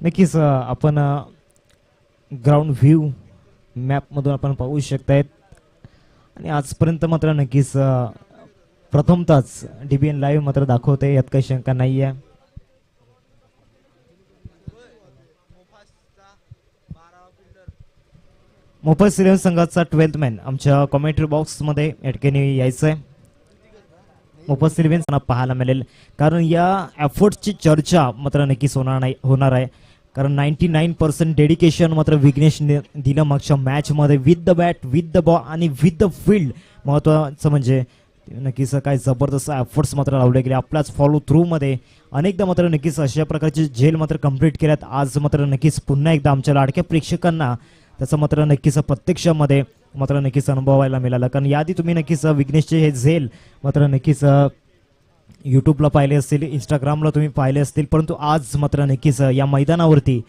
नक्कीच आपण ground view मॅपमधून आपण पाहू शकतायत आणि आजपर्यंत मात्र नक्कीच प्रथमतःच DBN लाईव्ह मात्र दाखवते, यात काही शंका नाही आहे. मोफत सिरियन संघाचा 12th मॅन आमच्या कॉमेंट्री बॉक्समध्ये या ठिकाणी यायचं आहे. मोफत सिरियन पाहायला मिळेल, कारण या एफर्ट्सची चर्चा मात्र नक्कीच होणार आहे. कारण 99% डेडिकेशन मात्र विघ्नेशने दिलं मागच्या मॅचमध्ये, with the bat, with the ball आणि विथ द फील्ड. महत्त्वाचं म्हणजे नक्कीच काय जबरदस्त एफर्ट्स मात्र लावले गेले आपल्याच फॉलो थ्रूमध्ये. अनेकदा मात्र नक्कीच अशा प्रकारचे झेल मात्र कंप्लीट केल्यात. आज मात्र नक्कीच पुन्हा एकदा आमच्या लाडक्या प्रेक्षकांना त्याचं मात्र नक्कीच प्रत्यक्षामध्ये मात्र नक्कीच अनुभवायला मिळालं. कारण याआधी तुम्ही नक्कीच विघ्नेशचे हे झेल मात्र नक्कीच यूट्यूबला पाहिले असतील, इंस्टाग्रामला तुम्ही पाहिले असतील, परंतु आज मात्र नक्कीच या मैदानावरती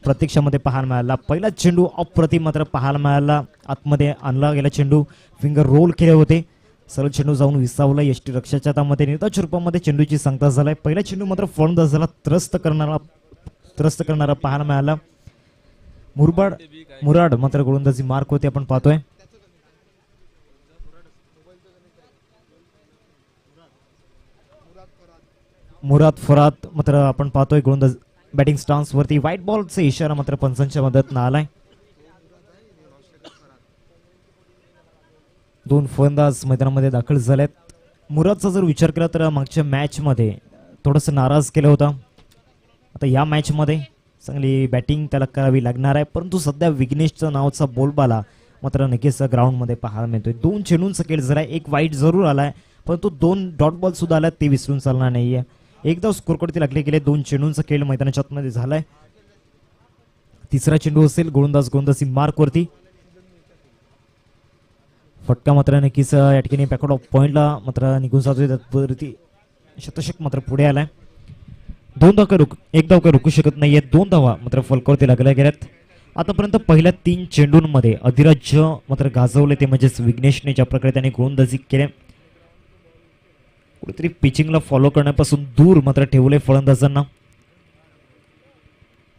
प्रत्यक्षामध्ये पाहायला मिळाला. पहिला चेंडू अप्रतिम मात्र पाहायला मिळाला. आतमध्ये आणला गेला चेंडू, फिंगर रोल केले होते, सरळ चेंडू जाऊन विसावला यष्टी रक्षाच्या हातामध्ये. निर्धाव रूपामध्ये चेंडूची सांगता झालाय. पहिला चेंडू मात्र फलंदाजाला त्रस्त करणारा पाहायला मिळाला. मुराड मात्र गोलंदाजी मार्क होते आपण पाहतोय. मुराद फरात मात्र आपण पाहतोय गोलंदाज बॅटिंग स्टान्स वरती. व्हाईट बॉलचा इशारा मात्र पंचांच्या मदत आलाय. दोन फलंदाज मैदानामध्ये दाखल झालेत. मुरादचा जर विचार केला तर मागच्या मॅच मध्ये थोडस नाराज केलं होतं. आता या मॅच मध्ये चांगली बॅटिंग त्याला करावी लागणार आहे, परंतु सध्या विघ्नेशचा नावाचा बोलबाला मात्र नक्कीच ग्राउंड मध्ये पाहायला मिळतोय. दोन चेंडूंचा खेळ झालाय, एक वाईट जरूर आलाय, परंतु दोन डॉट बॉल सुद्धा आल्यात, ते विसरून चालणार नाहीये. एकदा स्कोरकडे लागले गेले. दोन चेंडूंचा खेळ मैदानाच्या आतमध्ये झालाय. तिसरा चेंडू असेल गोलंदाजी मार्क वरती. फटका मात्र नक्कीच या ठिकाणी बॅकआउट ऑफ पॉइंटला मात्र निघून जातोय. शतशक मात्र पुढे आलाय. एक धाव रुकू शकत नाहीये. 2 धावा मात्र फलकावरती लागल्या गेल्यात. आतापर्यंत पहिल्या 3 चेंडूंमध्ये अधिराज्य मात्र गाजवले, ते म्हणजेच विघ्नेशने ज्या प्रकारे त्यांनी गोलंदाजी केल्या, कुठेतरी पिचिंगला फॉलो करण्यापासून दूर मात्र ठेवले फलंदाजांना.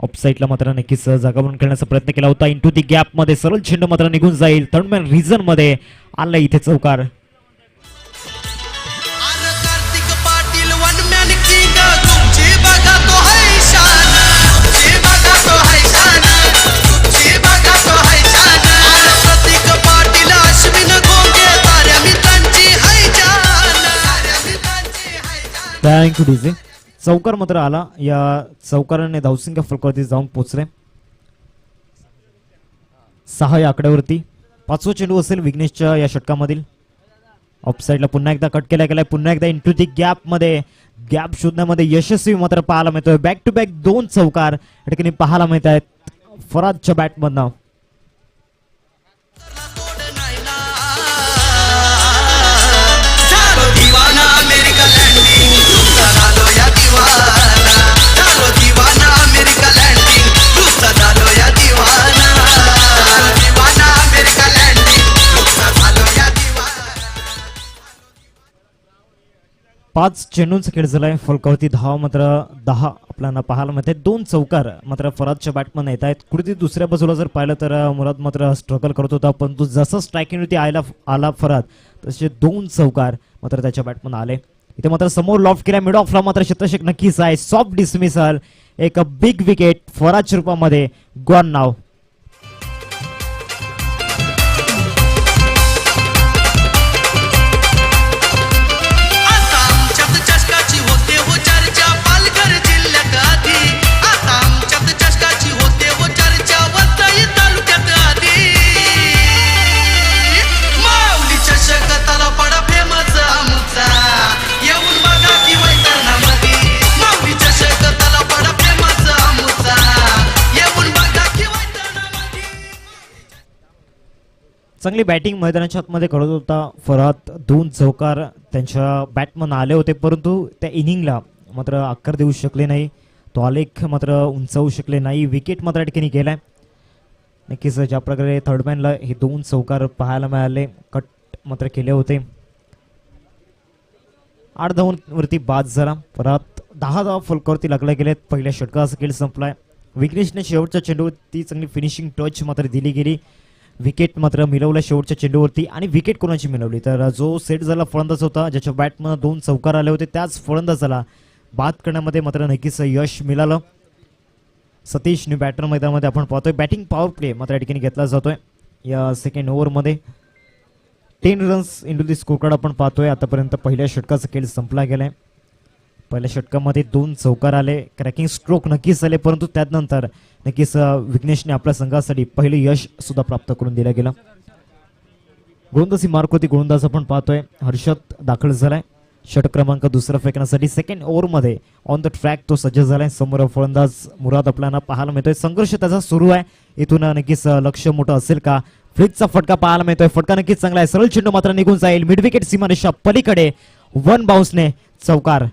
ऑफसाईडला मात्र नक्कीच जागा बनवून खेळण्याचा प्रयत्न केला होता. इंटू दी गॅप मध्ये सरळ चेंडू मात्र निघून जाईल. थर्ड मॅन रिझन मध्ये आला इथे चौकार. Thank you DJ. चौकार मात्र आला. या चौकाराने धावसंख्या फलकावरती जाऊन पोहोचले 6 या आकड्यावरती. 5वा चेंडू असेल विघ्नेशच्या या षटकामधील. ऑफसाईडला पुन्हा एकदा कट केला गेलाय. पुन्हा एकदा इंटू दी गॅप मध्ये गॅप शोधण्यामध्ये यशस्वी मात्र पाहायला मिळतोय. बॅक टू बॅक 2 चौकार या ठिकाणी पाहायला मिळत आहेत फरादच्या बॅटमधनं. पाच चेंडूंचा खेळ झालाय. फलकावरती धाव मात्र 10 आपल्याला पाहायला मिळते. 2 चौकार मात्र फरादच्या बॅटमन येत आहेत. कुठेतरी दुसऱ्या बाजूला जर पाहिलं तर मुराद मात्र स्ट्रगल करत होता, परंतु जसं स्ट्रायकिंगवरती आला फराद तसे 2 चौकार मात्र त्याच्या बॅटमन आले. इथे मात्र समोर लॉफ्ट केला. मिड ऑफला मात्र शतशक नक्कीच आहे. सॉफ्ट डिसमिसल, एक बिग विकेट फरादच्या रूपामध्ये गॉन नाव. चांगली बॅटिंग मैदानाच्या आतमध्ये करत होता फराद. 2 चौकार त्यांच्या बॅटमन आले होते, परंतु त्या इनिंगला मात्र आकार देऊ शकले नाही. तो आलेख मात्र उंचावू शकले नाही. विकेट मात्र ठिकाणी गेलाय. नक्कीच ज्या प्रकारे थर्डमॅनला हे 2 चौकार पाहायला मिळाले, कट मात्र केले होते. 8 धावांवरती बाद झाला. परत 10 धावा फलकावरती लागल्या गेलेत. पहिल्या षटकाचा खेळ संपलाय. विघ्नेशने शेवटच्या चेंडूवरती चांगली फिनिशिंग टच मात्र दिली गेली. विकेट मात्र मिळवला शेवटच्या चेंडूवरती. आणि विकेट कोणाची मिळवली तर जो सेट झाला फलंदाज होता ज्याच्या बॅटमध्ये 2 चौकार आले होते त्याच फलंदाजाला बाद करण्यामध्ये मात्र नक्कीच यश मिळालं. सतीश न्यू बॅटर मैदानामध्ये आपण पाहतोय. बॅटिंग पॉवर प्ले मात्र या ठिकाणी घेतला जातोय. या सेकंड ओव्हरमध्ये 10 रन्स इंटू दी स्कोर कार्ड आपण पाहतोय. आतापर्यंत पहिल्या षटकाचा खेळ संपला गेलाय. पहिल्या षटकामध्ये 2 चौकार आले. क्रॅकिंग स्ट्रोक नक्कीच आले परंतु त्यानंतर नक्कीच विघ्नेशने आपल्या संघासाठी पहिले यश सुद्धा प्राप्त करून दिलं गेलं. गोलंदाजी मार्क होती गोलंदाज आपण पाहतोय. हर्षद दाखल झालाय. षटक क्रमांक दुसरा फेकण्यासाठी सेकंड ओव्हरमध्ये ऑन द ट्रॅक तो सज्ज झालाय. समोर फलंदाज मुराद आपल्याला पाहायला मिळतोय. संघर्ष त्याचा सुरू आहे. इथून नक्कीच लक्ष मोठं असेल का. फ्लिकचा फटका पाहायला मिळतोय. फटका नक्कीच चांगला आहे. सरळ चेंडू मात्र निघून जाईल. मिड विकेट सीमारेषा पलीकडे 1 बाउन्सने चौकार.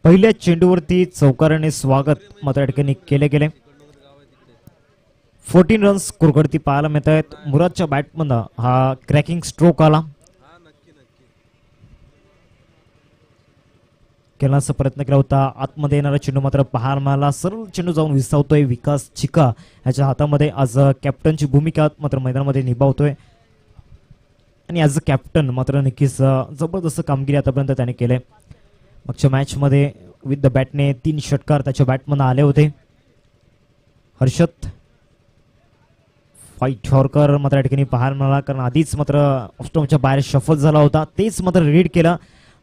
पहिल्या चेंडूवरती चौकाराने स्वागत मात्र या ठिकाणी केले गेले. 14 रन्स स्कोरवरती पाहायला मिळत आहेत. मुरादच्या बॅटमधनं हा क्रॅकिंग स्ट्रोक आला. खेळण्याचा प्रयत्न केला होता. आतमध्ये येणारा चेंडू मात्र पाहायला मिळाला. सरळ चेंडू जाऊन विसावतोय. विकास चिका याच्या हातामध्ये आज कॅप्टनची भूमिका मात्र मैदानामध्ये निभावतोय. आणि ॲज अ कॅप्टन मात्र नक्कीच जबरदस्त कामगिरी आतापर्यंत त्याने केले. मागच्या मॅचमध्ये विथ द बॅटने 3 षटकार त्याच्या बॅटमधून आले होते. हर्षद फाईट हॉर्कर मात्र या ठिकाणी पाहायला मिळाला कारण आधीच मात्र ऑफस्टॉमच्या बाहेर शफल झाला होता. तेच मात्र रीड केलं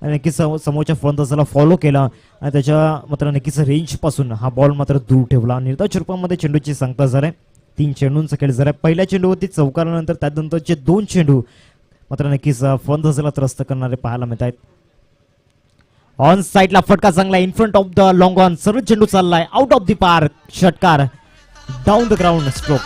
आणि नक्कीच समोरच्या फलंदाजाला फॉलो केला आणि त्याच्या मात्र नक्कीच रेंजपासून हा बॉल मात्र दूर ठेवला. निर्धाव रूपामध्ये चेंडूची सांगता झालाय. 3 चेंडूंचा खेळ झालाय. पहिल्या चेंडूवरती चौकारानंतर त्यानंतरचे 2 चेंडू मात्र नक्कीच फलंदाजाला त्रस्त करणारे पाहायला मिळत आहेत. ऑन साइडला फटका चांगला in front of the long on. सरळ चेंडू चाललाय आउट ऑफ द पार्क. षटकार डाऊन द ग्राउंड स्ट्रोक.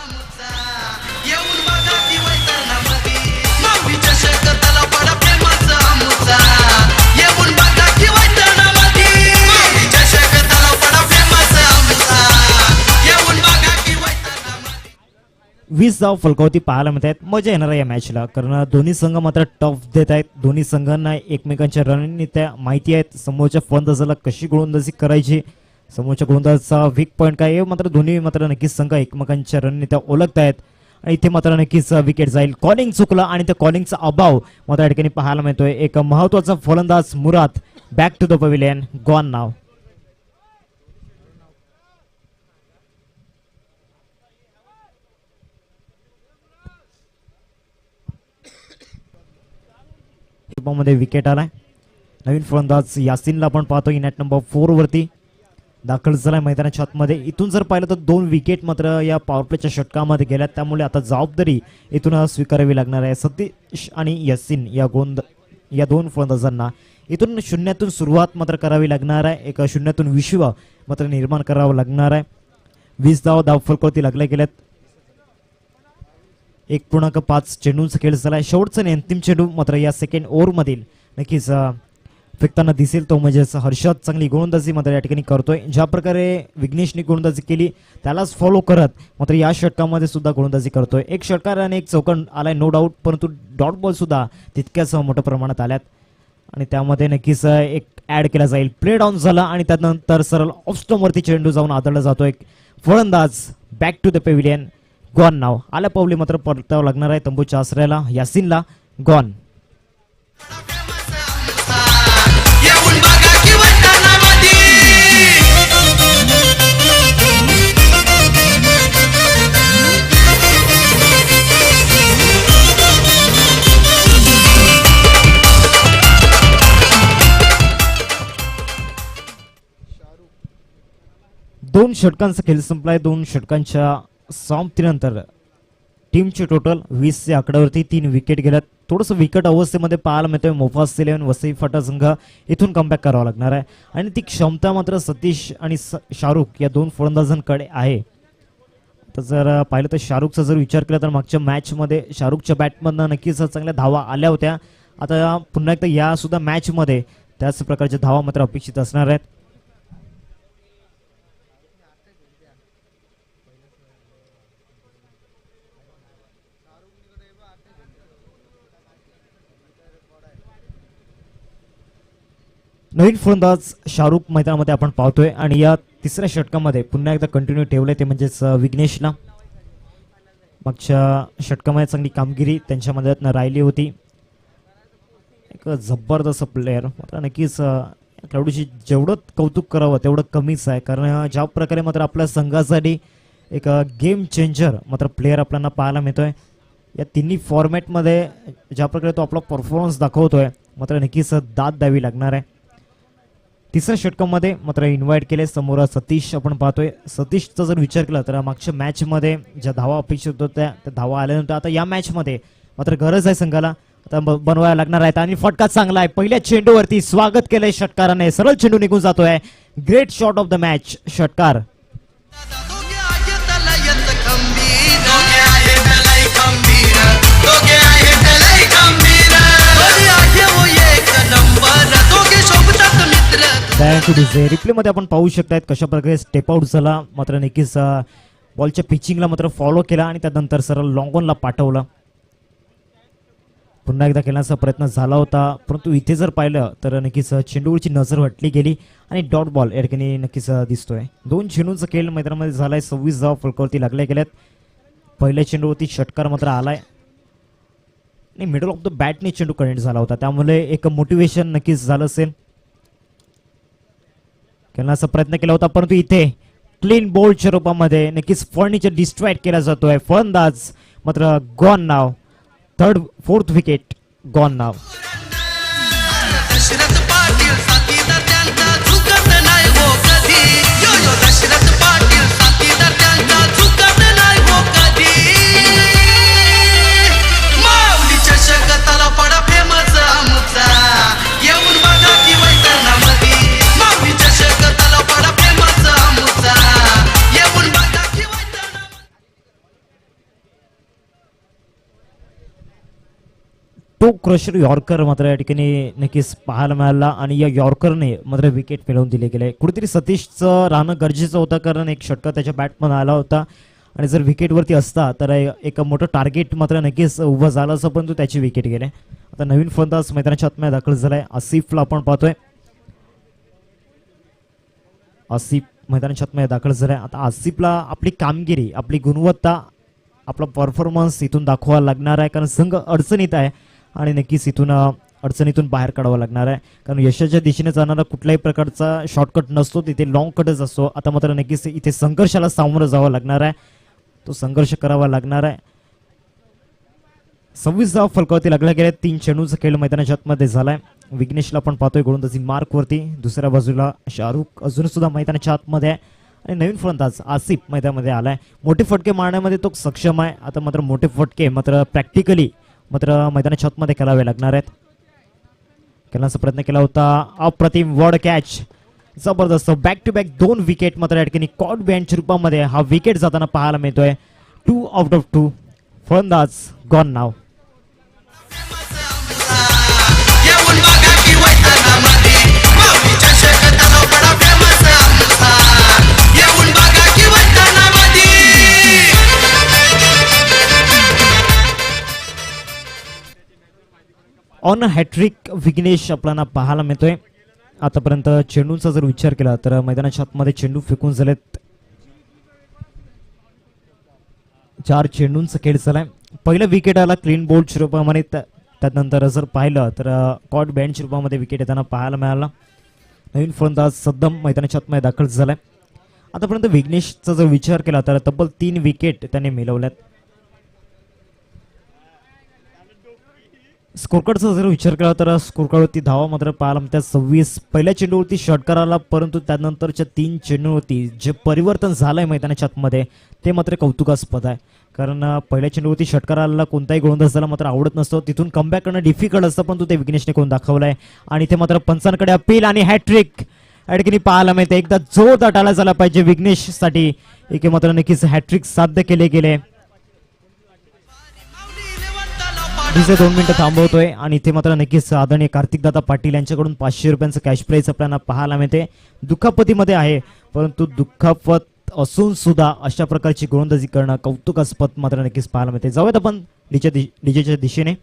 वीस धाव फलकावरती पाहायला मिळत आहेत. मजा येणार आहे या मॅचला कारण दोन्ही संघ मात्र टफ देत आहेत. दोन्ही संघांना एकमेकांच्या रणनीत्या माहिती आहेत. समोरच्या फलंदाजाला कशी गोलंदाजी करायची, समोरच्या गोलंदाजाचा वीक पॉईंट काय हे मात्र दोन्ही मात्र नक्कीच संघ एकमेकांच्या रणनीत्या ओळखत आहेत. आणि इथे मात्र नक्कीच विकेट जाईल. कॉलिंग चुकलं आणि त्या कॉलिंगचा अभाव मात्र या ठिकाणी पाहायला मिळतोय. एक महत्वाचा फलंदाज Murad back to the pavilion gone now. मध्ये विकेट आलाय. नवीन फलंदाज यासिनला आपण पाहतो. नॅट नंबर 4 वरती दाखल झालाय मैदानाच्या आतमध्ये. इथून जर पाहिलं तर 2 विकेट मात्र या पॉवर प्लेच्या षटकामध्ये गेल्या. त्यामुळे आता जबाबदारी इथून स्वीकारावी लागणार आहे. सतीश आणि यासिन या 2 फलंदाजांना इथून शून्यातून सुरुवात मात्र करावी लागणार आहे. एक शून्यातून विश्व मात्र निर्माण करावं लागणार आहे. 20 धाव फलकावरती लागल्या गेल्यात. 1.5 चेंडूंचा खेळ झालाय. शेवटचा आणि अंतिम चेंडू मात्र या सेकंड ओव्हर मधील नक्कीच फेकताना दिसेल तो म्हणजे हर्षद चांगली गोलंदाजी मात्र या ठिकाणी करतोय. ज्या प्रकारे विघ्नेशने गोलंदाजी केली त्यालाच फॉलो करत मात्र या षटकामध्ये सुद्धा गोलंदाजी करतोय. 1 षटकार आणि 1 चौकार आलाय नो डाऊट परंतु डॉट बॉल सुद्धा तितक्याच मोठ्या प्रमाणात आल्यात आणि त्यामध्ये नक्कीच एक ऍड केला जाईल. प्ले डाऊन झाला आणि त्यानंतर सरळ ऑफ स्टंप वरती चेंडू जाऊन आदळला जातोय. फलंदाज back to the pavilion gone नाव. आल्या पावली मात्र परतावं लागणार आहे तंबूच्या आसऱ्याला. यासिनला गॉन. दोन षटकांचा खेळ संपलाय. 2 षटकांच्या समाप्तीनंतर टीमचे टोटल 20 च्या आकड्यावरती 3 विकेट गेल्यात. थोडंसं विकेट अवस्थेमध्ये पाहायला मिळतोय. मोफास 11 वसई फाटा संघ इथून कमबॅक करावा लागणार आहे आणि ती क्षमता मात्र सतीश आणि शाहरुख या 2 फलंदाजांकडे आहे. तर जर पाहिलं तर शाहरुखचा जर विचार केला तर मागच्या मॅचमध्ये शाहरुखच्या बॅटमधनं नक्कीच चांगल्या धावा आल्या होत्या. आता पुन्हा एकदा या सुद्धा मॅचमध्ये त्याच प्रकारच्या धावा मात्र अपेक्षित असणार आहेत. नवीन फलंदाज शाहरुख मैदानामध्ये आपण पाहतोय आणि या तिसऱ्या षटकामध्ये पुन्हा एकदा कंटिन्यू ठेवलंय ते म्हणजेच विघ्नेशला. मागच्या षटकामध्ये चांगली कामगिरी त्यांच्या मदत राहिली होती. एक जबरदस्त प्लेअर मात्र नक्कीच खेळाडूची जेवढं कौतुक करावं तेवढं कमीच आहे. कारण ज्या प्रकारे मात्र आपल्या संघासाठी एक गेम चेंजर मात्र प्लेअर आपल्याला पाहायला मिळतोय. या तिन्ही फॉर्मॅटमध्ये ज्या प्रकारे तो आपला परफॉर्मन्स दाखवतोय मात्र नक्कीच दाद द्यावी लागणार आहे. तिसऱ्या षटकामध्ये मात्र इन्व्हाइट केले समोर सतीश आपण पाहतोय. सतीशचा जर विचार केला तर मागच्या मॅचमध्ये ज्या धावा अपेक्षित होत्या त्या धावा आल्यानंतर आता या मॅचमध्ये मात्र गरज आहे संघाला आता बनवायला लागणार आहेत. आणि फटका चांगला आहे. पहिल्या चेंडूवरती स्वागत केलंय षटकाराने. सरळ चेंडू निघून जातोय. Great shot of the match षटकार. रिप्ले मध्ये आपण पाहू शकतायत कशा प्रकारे स्टेप आउट झाला मात्र नक्कीच बॉलच्या पिचिंगला मात्र फॉलो केला आणि त्यानंतर सरळ लॉंग ऑनला पाठवला. पुन्हा एकदा खेळण्याचा प्रयत्न झाला होता परंतु इथे जर पाहिलं तर नक्कीच चेंडूवरची नजर हटली गेली आणि डॉट बॉल या ठिकाणी नक्कीच दिसतोय. 2 चेंडूंचा खेळ मैदानामध्ये झालाय. 26 धावा फलकावरती लागल्या गेल्यात. पहिल्या चेंडूवरती षटकार मात्र आलाय आणि मिडल ऑफ द बॅटने चेंडू कनेक्ट झाला होता त्यामुळे एक मोटिवेशन नक्कीच झालं असेल. खेळण्याचा प्रयत्न केला होता परंतु इथे क्लीन बोल्डच्या रूपामध्ये नक्कीच फर्निचर डिस्ट्रॅक्ट केला जातोय. फलंदाज मात्र गॉन नाव. 3rd 4th विकेट गॉन नाव. तो क्रशर यॉर्कर मात्र या ठिकाणी नक्कीच पाहायला मिळाला आणि या यॉर्करने मात्र विकेट मिळवून दिले गेले. कुठेतरी सतीशचं राहणं गरजेचं होतं कारण एक षटकार त्याच्या बॅटमध्ये आला होता आणि जर विकेटवरती असता तर एक मोठं टार्गेट मात्र नक्कीच उभं झालं असं परंतु त्याची विकेट गेले. आता नवीन फलंदाज मैदानाच्या आतमध्ये दाखल झालाय. आसिफला आपण पाहतोय. आसिफ मैदानाच्या आतमध्ये दाखल झालाय. आता आसिफला आपली कामगिरी आपली गुणवत्ता आपला परफॉर्मन्स इथून दाखवावा लागणार आहे कारण संघ अडचणीत आहे आणि नक्कीच इथून अडचणीतून बाहेर काढावं लागणार आहे कारण यशाच्या दिशेने जाणारा कुठल्याही प्रकारचा शॉर्टकट नसतो. तिथे लॉंग कटच असतो. आता मात्र नक्कीच इथे संघर्षाला सामोरं जावं लागणार आहे. तो संघर्ष करावा लागणार आहे. 26 धावा फलकावरती लागल्या गेल्या. 3 चेंडूंचा खेळ मैदानाच्या आतमध्ये झालाय. विघ्नेशला आपण पाहतोय गोलंदाजी मार्क वरती. दुसऱ्या बाजूला शाहरुख अजून सुद्धा मैदानाच्या आतमध्ये आहे आणि नवीन फलंदाज आसिफ मैदानामध्ये आलाय. मोठे फटके मारण्यामध्ये तो सक्षम आहे. आता मात्र मोठे फटके मात्र प्रॅक्टिकली मात्र मैदानाच्या आतमध्ये खेळावे लागणार आहेत. खेळण्याचा प्रयत्न केला होता. अप्रतिम वर्ड कॅच. जबरदस्त बॅक टू बॅक 2 विकेट मात्र या ठिकाणी कॉट बँडच्या रूपामध्ये हा विकेट जाताना पाहायला मिळतोय. 2 आउट ऑफ 2. फलंदाज गॉन नाव. ऑन हॅट्रिक विघ्नेश आपल्याला पाहायला मिळतोय. आतापर्यंत चेंडूंचा जर विचार केला तर मैदानाच्या आतमध्ये चेंडू फेकून झालेत. 4 चेंडूंचा खेळ झालाय. पहिलं विकेट आला क्लीन बोल्डच्या रूपामध्ये. त्यानंतर जर पाहिलं तर कॉट बँडच्या रूपामध्ये विकेट येताना पाहायला मिळाला. नवीन फलंदाज सद्दम मैदानाच्या आतमध्ये दाखल झालाय. आतापर्यंत विघ्नेशचा जर विचार केला तर तब्बल 3 विकेट त्याने मिळवल्यात. स्कोरकार्डचा जर विचार केला तर स्कोरकार्डवरती धावा मात्र पाहायला मिळतात 26. पहिल्या चेंडूवरती षटकार आला परंतु त्यानंतरच्या 3 चेंडूवरती जे परिवर्तन झालंय मैदानाच्या आतमध्ये ते मात्र कौतुकास्पद आहे. कारण पहिल्या चेंडूवरती षटकार आलेला कोणताही गोलंदाजाला मात्र आवडत नसतो. तिथून कमबॅक करणं डिफिकल्ट असतं परंतु ते विघ्नेशने करून दाखवलंय आणि ते मात्र पंचांकडे अपील आणि हॅट्रिक या ठिकाणी पाहायला मिळते. एकदा जोरदार टाळ्या झाला पाहिजे विघ्नेश साठी. एक मात्र नक्कीच हॅट्रिक साध्य केले गेले. दुसरे 2 मिनिटं थांबवतोय आणि इथे मात्र नक्कीच आदरणीय कार्तिकदादा पाटील यांच्याकडून 500 रुपयांचं कॅश प्राइज आपल्याला पाहायला मिळते. दुखापतीमध्ये आहे परंतु दुखापत असून सुद्धा अशा प्रकारची गोलंदाजी करणं कौतुकास्पद मात्र नक्कीच पाहायला मिळते. जाऊयात आपण डीजेच्या दिशेने.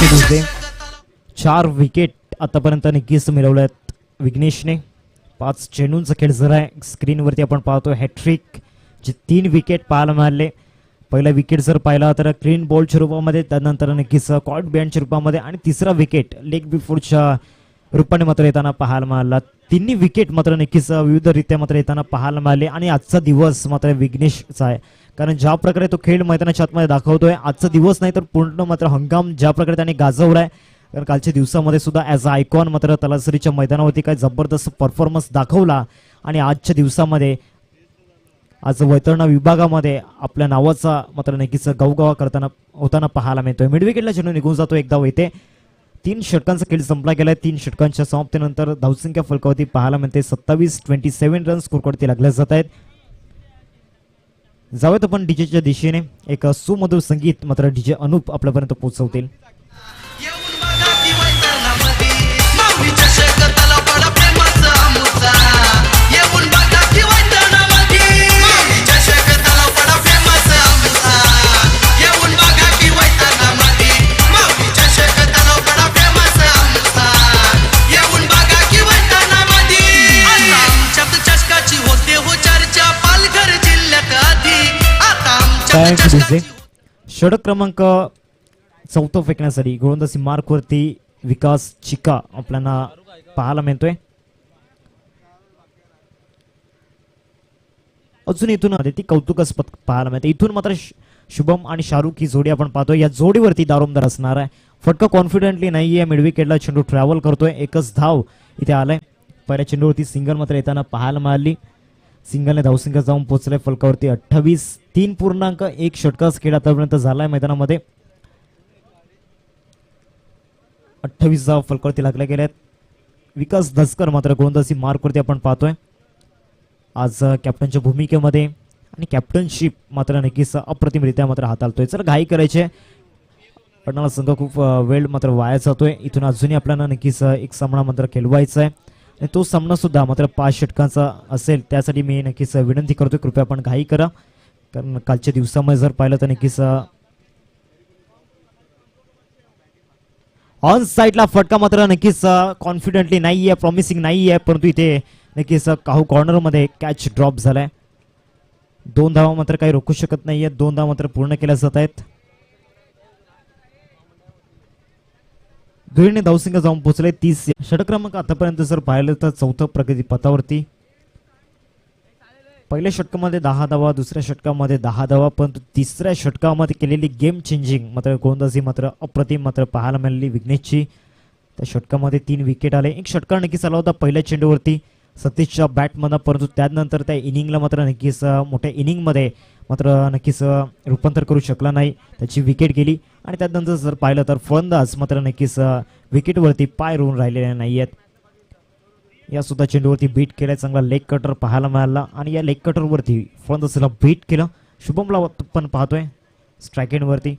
दुसरे 4 विकेट आतापर्यंत नक्कीच मिळवल्यात विघ्नेशने. 5 चेंडूंचा खेळ जर आहे स्क्रीनवरती आपण पाहतो. हॅट्रिक जे 3 विकेट पाहायला मिळाले. पहिला विकेट जर पाहिला तर क्लीन बॉलच्या रूपामध्ये, त्यानंतर नक्कीच कॉट बँडच्या रूपामध्ये आणि तिसरा विकेट लेग बिफोरच्या रूपाने मात्र येताना पाहायला मिळाला. तिन्ही विकेट मात्र नक्कीच विविधरित्या मात्र येताना पाहायला मिळाले. आणि आजचा दिवस मात्र विघ्नेशचा आहे, कारण ज्या प्रकारे तो खेळ मैदानाच्या आतमध्ये दाखवतोय, आजचा दिवस नाही तर पूर्ण मात्र हंगाम ज्या प्रकारे त्याने गाजवलाय. कारण कालच्या दिवसामध्ये सुद्धा ॲज अ आयकॉन मात्र तलासरीच्या मैदानावरती काय जबरदस्त परफॉर्मन्स दाखवला. आणि आजच्या दिवसामध्ये आज वैतरणा विभागामध्ये आपल्या नावाचा मात्र नक्कीच गवगवा करताना होताना पाहायला मिळतोय. मिड विकेटला चेंडू निघून जातो. एकदा येते. 3 षटकांचा खेळ संपला गेलाय. 3 षटकांच्या समाप्तीनंतर धावसंख्या फलकावरती पाहायला मिळते. 27 रन स्कोरवरती लागले जात आहेत. जाऊयात आपण डीजेच्या दिशेने. एक सुमधुर संगीत मात्र डीजे अनूप आपल्यापर्यंत पोहोचवतील. षटक क्रमांक 4 फेकण्यासाठी गोलंदाजी मार्कवरती विकास चिका आपल्याला पाहायला मिळतोय. अजून इथून ती कौतुकास्पद पाहायला मिळते. इथून मात्र शुभम आणि शाहरुख ही जोडी आपण पाहतोय. या जोडीवरती दारोमदार असणार आहे. फटका कॉन्फिडेंटली नाहीये. मिडविकेटला चेंडू ट्रॅव्हल करतोय. एकच धाव इथे आलाय. पहिल्या चेंडूवरती सिंगल मात्र येताना पाहायला मिळाली. सिंगलने धावसंख्या जाऊन पोहोचले फलकावरती 28. 3.1 षटकाचा खेळ आतापर्यंत झालाय मैदानामध्ये. 28 धाव फलकावरती लागल्या गेल्यात. विकास धसकर मात्र गोलंदाजी मार्कवरती आपण पाहतोय आज कॅप्टनच्या भूमिकेमध्ये. आणि कॅप्टनशिप मात्र नक्कीच अप्रतिमरित्या मात्र हाताळतोय. चला घाई करायचे. पडणारा संघ खूप वेळ मात्र वाया जातोय. इथून अजूनही आपल्याला नक्कीच एक सामना मात्र खेळवायचा आहे. आणि तो सामना सुद्धा मात्र 5 षटकांचा असेल. त्यासाठी मी नक्कीच विनंती करतोय कृपया आपण घाई करा. कारण कालच्या दिवसामध्ये जर पाहिलं तर नक्कीच ऑन साईडला फटका मात्र नक्कीच कॉन्फिडेंटली नाहीये, प्रॉमिसिंग नाहीये. परंतु इथे नक्कीच काहू कॉर्नर मध्ये कॅच ड्रॉप झालाय. 2 धावा मात्र काही रोखू शकत नाहीये. 2 धावा मात्र पूर्ण केल्या जात आहेत. दुहेरीने धावसंख्या जाऊन पोहोचले 30. षटक क्रमांक आतापर्यंत जर पाहिलं तर 4थं प्रगती पथावरती. पहिल्या षटकामध्ये 10 धावा, दुसऱ्या षटकामध्ये 10 धावा. परंतु तिसऱ्या षटकामध्ये केलेली गेम चेंजिंग मात्र गोलंदाजी मात्र अप्रतिम मात्र पाहायला मिळाली विघ्नेशची. त्या षटकामध्ये 3 विकेट आले. एक षटकार नक्कीच आला होता पहिल्या चेंडूवरती सतीशच्या बॅटमधून. परंतु त्यानंतर त्या इनिंगला मात्र नक्कीच मोठ्या इनिंगमध्ये मात्र नक्कीच रूपांतर करू शकला नाही. त्याची विकेट गेली. आणि त्यानंतर जर पाहिलं तर फलंदाज मात्र नक्कीच विकेटवरती पाय रोवून राहिलेले नाही आहेत. या सुद्धा चेंडूवरती बीट केलाय. चांगला लेग कटर पाहायला मिळाला. आणि या लेग कटरवरती फलंदाजाला बीट केलं. शुभमला पण पाहतोय स्ट्राईक एंडवरती.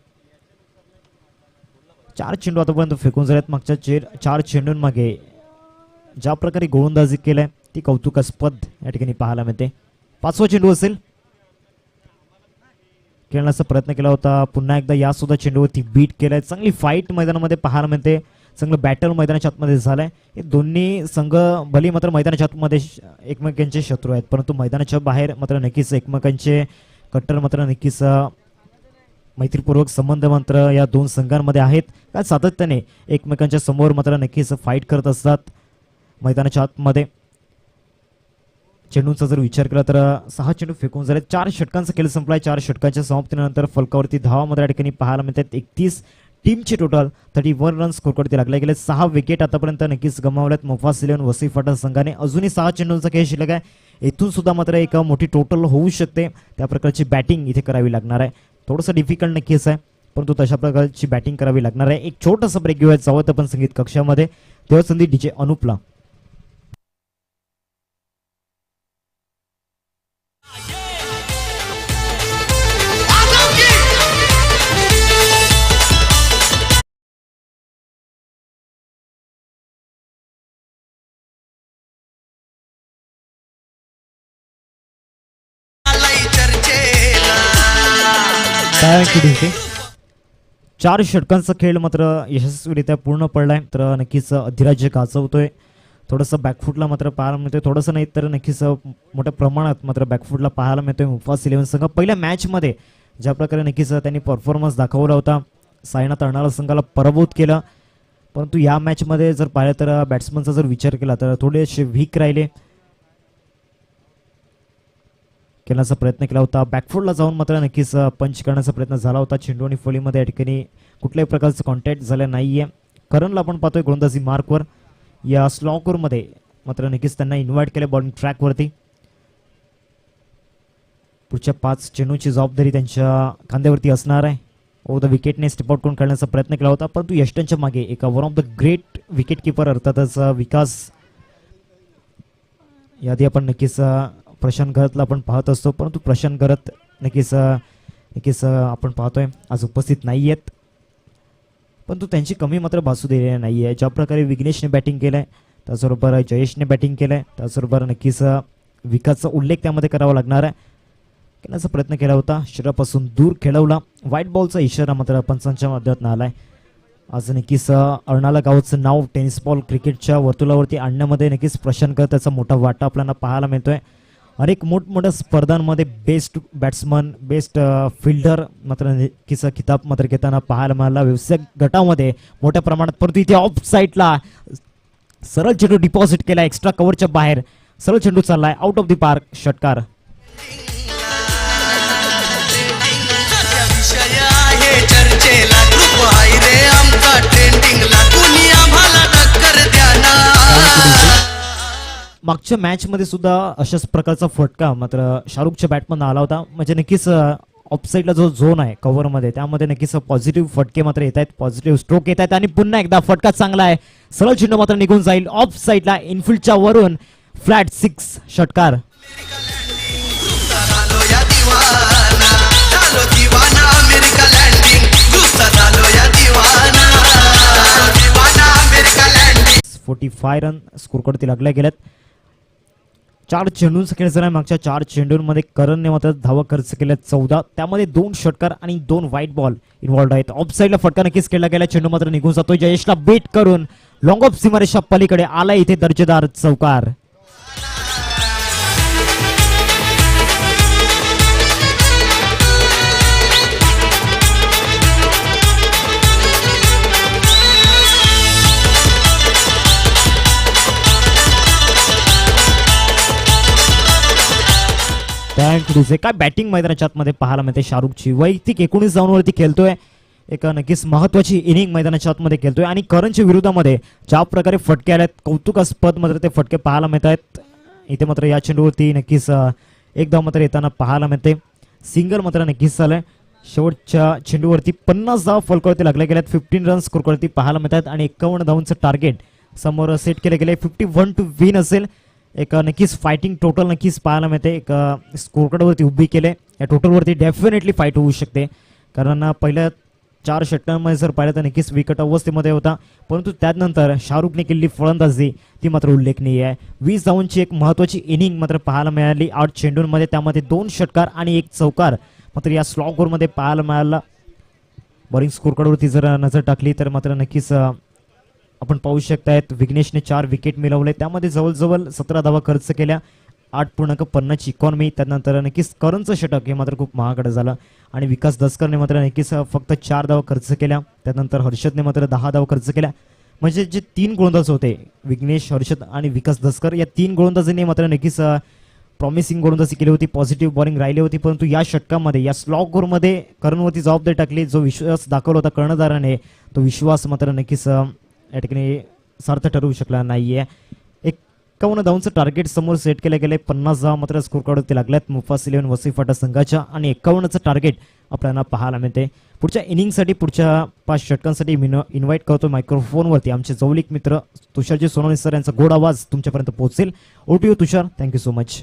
4 चेंडू आतापर्यंत फेकून झालेत. मागच्या 4 चेंडूंमागे ज्या प्रकारे गोलंदाजी केलाय ती कौतुकास्पद या ठिकाणी पाहायला मिळते. 5वा चेंडू असेल. खेळण्याचा प्रयत्न केला होता. पुन्हा एकदा या सुद्धा चेंडूवरती बीट केलाय. चांगली फाईट मैदानामध्ये पाहायला मिळते. चांगलं बॅटल मैदानाच्या आतमध्ये झालंय. हे दोन्ही संघ भली मात्र मैदानाच्या आतमध्ये एकमेकांचे शत्रू आहेत, परंतु मैदानाच्या बाहेर मात्र नक्कीच एकमेकांचे कट्टर मात्र नक्कीच मैत्रीपूर्वक संबंध मात्र या 2 संघांमध्ये आहेत. काय सातत्याने एकमेकांच्या समोर मात्र नक्कीच फाईट करत असतात मैदानाच्या आतमध्ये. चेंडूंचा जर विचार केला तर 6 चेंडू फेकून झाले, 4 षटकांचा खेळ संपलाय. 4 षटकांच्या समाप्तीनंतर फलकावरती धावा मात्र या ठिकाणी पाहायला मिळतात. 31 टीमचे टोटल 31 रन स्कोरवरती लागले गेले. 6 विकेट आतापर्यंत नक्कीच गमावल्यात मुफास इलेव्हन वसई फाटा संघाने. अजूनही 6 चेंडूंचा खेळ शिल्लक आहे. इथून सुद्धा मात्र एक मोठी टोटल होऊ शकते. त्या प्रकारची बॅटिंग इथे करावी लागणार आहे. थोडंसं डिफिकल्ट नक्कीच आहे, परंतु तशा प्रकारची बॅटिंग करावी लागणार आहे. एक छोटासा ब्रेक घेऊया, जावं आपण संगीत कक्षामध्ये. तेव्हा संधी डीजे अनुपला. चार षटकांचा खेळ मात्र यशस्वीरित्या पूर्ण पडलाय. तर नक्कीच अधिराज्य गाजवतोय. थोडंसं बॅकफुटला मात्र पाहायला मिळतोय, थोडंसं नाही तर नक्कीच मोठ्या प्रमाणात मात्र बॅकफुटला पाहायला मिळतोय मुफास इलेव्हन संघ. पहिल्या मॅचमध्ये ज्या प्रकारे नक्कीच त्यांनी परफॉर्मन्स दाखवला होता, सायनाथ अर्नाळा संघाला पराभूत केलं, परंतु या मॅचमध्ये जर पाहिलं तर बॅट्समनचा जर विचार केला तर थोडेसे वीक राहिले. खेळण्याचा प्रयत्न केला होता, बॅकफुटला जाऊन मात्र नक्कीच पंच करण्याचा प्रयत्न झाला होता. चेंडू आणि फळीमध्ये या ठिकाणी कुठल्याही प्रकारचं कॉन्टॅक्ट झालं नाहीये. करणला आपण पाहतोय गोलंदाजी मार्कवर. या स्लॉकरमध्ये मात्र नक्कीच त्यांना इन्व्हाइट केले बॉलिंग ट्रॅकवरती. पुढच्या 5 चेंडूची जबाबदारी त्यांच्या खांद्यावरती असणार आहे. ओ द विकेटने स्टेप आउट करून खेळण्याचा प्रयत्न केला होता, परंतु यष्टनच्या मागे एक one of the great wicket keeper अर्थातच विकास, यादी आपण नक्कीच प्रशांत गरतला आपण पाहत असतो, परंतु प्रशांत गरत नक्कीच आपण पाहतोय आज उपस्थित नाही आहेत. परंतु त्यांची कमी मात्र भासू दिलेली नाही आहे. ज्या प्रकारे विघ्नेशने बॅटिंग केलंय, त्याचबरोबर जयेशने बॅटिंग केलंय, त्याचबरोबर नक्कीच विकासचा उल्लेख त्यामध्ये करावा लागणार आहे. खेळण्याचा प्रयत्न केला होता, शरीरापासून दूर खेळवला. व्हाईट बॉलचा इशारा मात्र पंचांच्या माध्यमातून आलाय. आज नक्कीच अर्नाळा गावचं नाव टेनिस बॉल क्रिकेटच्या वर्तुळावरती आणण्यामध्ये नक्कीच प्रशांत गरत त्याचा मोठा वाटा आपल्याला पाहायला मिळतोय. अनेक मोठमोठ्या स्पर्धांमध्ये बेस्ट बॅट्समन, बेस्ट फिल्डर मात्र नक्कीच किताब मात्र घेताना पाहायला मिळाला व्यावसायिक गटामध्ये मोठ्या प्रमाणात. परंतु इथे ऑफ साईडला सरळ चेंडू डिपॉझिट केला, एक्स्ट्रा कव्हरच्या बाहेर सरळ चेंडू चाललाय, आउट ऑफ द पार्क, षटकार. मागच्या मॅच मध्ये सुद्धा अशाच प्रकारचा फटका मात्र शाहरुखच्या बॅटमन आला होता. म्हणजे नक्कीच ऑफसाईडला जो झोन आहे कव्हरमध्ये, त्यामध्ये नक्कीच पॉझिटिव्ह फटके मात्र येत आहेत, पॉझिटिव्ह स्ट्रोक येत आहेत. आणि पुन्हा एकदा फटका चांगला आहे, सरळ चेंडू मात्र निघून जाईल ऑफ साईडला, इनफिल्डच्या वरून फ्लॅट 6, षटकार. .45 रन स्कोरकडे लागल्या गेल्यात. 4 चेंडूंचा खेळ झाला. मागच्या 4 चेंडूंमध्ये करणने मात्र धावा खर्च केल्या 14, त्यामध्ये 2 षटकार आणि 2 व्हाईट बॉल इन्व्हॉल्ड आहेत. ऑफ साईडला फटका नक्कीच खेळला गेला, चेंडू मात्र निघून जातोय. जयेशला बेट करून लॉंग ऑफ सीमारेषा पलीकडे आला इथे दर्जेदार चौकार. काय बॅटिंग मैदानाच्या आतमध्ये पाहायला मिळते शाहरुखची. वैयक्तिक 19 धावांवरती खेळतोय, एक नक्कीच महत्वाची इनिंग मैदानाच्या आतमध्ये खेळतोय. आणि करणच्या विरोधामध्ये ज्या प्रकारे फटके आलेत, कौतुकास्पद मात्र ते फटके पाहायला मिळत आहेत. इथे मात्र या चेंडूवरती नक्कीच एक धाव मात्र येताना पाहायला मिळते. सिंगल मात्र नक्कीच झालंय. शेवटच्या चेंडूवरती 50 धाव फलकावरती लागल्या गेल्यात. 15 रन स्कोरवरती पाहायला मिळतात आणि 51 धावांचं टार्गेट समोर सेट केलं गेलंय. 51 टू विन असेल. एक नक्कीच फायटिंग टोटल नक्कीच पाहायला मिळते. एक स्कोरकार्डवरती उभी केले, या टोटलवरती डेफिनेटली फाईट होऊ शकते. कारण पहिल्या 4 षटकांमध्ये जर पाहिलं तर नक्कीच विकेट अवस्थेमध्ये होता, परंतु त्यानंतर शाहरुखने केलेली फलंदाजी ती मात्र उल्लेखनीय आहे. 20 धावांची एक महत्वाची इनिंग मात्र पाहायला मिळाली 8 चेंडूंमध्ये, त्यामध्ये 2 षटकार आणि 1 चौकार मात्र या स्लॉगरमध्ये पाहायला मिळाला. बॉलिंग स्कोरकार्डवरती जर नजर टाकली तर मात्र नक्कीच आपण पाहू शकतायत विघ्नेशने 4 विकेट मिळवले, त्यामध्ये जवळजवळ 17 धावा खर्च केल्या, 8.50 इकॉनॉमी. त्यानंतर नक्कीच करणचं षटक हे मात्र खूप महागडं झालं आणि विकास दसकरने मात्र नक्कीच फक्त 4 धावा खर्च केल्या. त्यानंतर हर्षदने मात्र 10 धावा खर्च केल्या. म्हणजे जे 3 गोलंदाज होते, विघ्नेश, हर्षद आणि विकास दसकर, या 3 गोलंदाजांनी मात्र नक्कीच प्रॉमिसिंग गोलंदाजी केली होती, पॉझिटिव्ह बॉलिंग राहिली होती, परंतु या षटकामध्ये या स्लॉग ओव्हरमध्ये करणवरती जबाबदारी टाकली. जो विश्वास दाखवला होता कर्णधाराने तो विश्वास मात्र नक्कीच या ठिकाणी सार्थ ठरवू शकला नाहीये. 51 धावांचं टार्गेट समोर सेट केलं गेले. 50 धावा मात्र स्कोर काढत लागल्यात मुफास 11 वसई फाटा संघाच्या आणि 51चं टार्गेट आपल्याला पाहायला मिळते. पुढच्या इनिंगसाठी पुढच्या 5 षटकांसाठी मी इन्व्हाइट करतो मायक्रोफोनवरती आमचे जवळीक मित्र तुषारजी सोनवणे सर यांचा गोड आवाज तुमच्यापर्यंत पोहोचेल. ओटीओ तुषार, थँक्यू सो मच.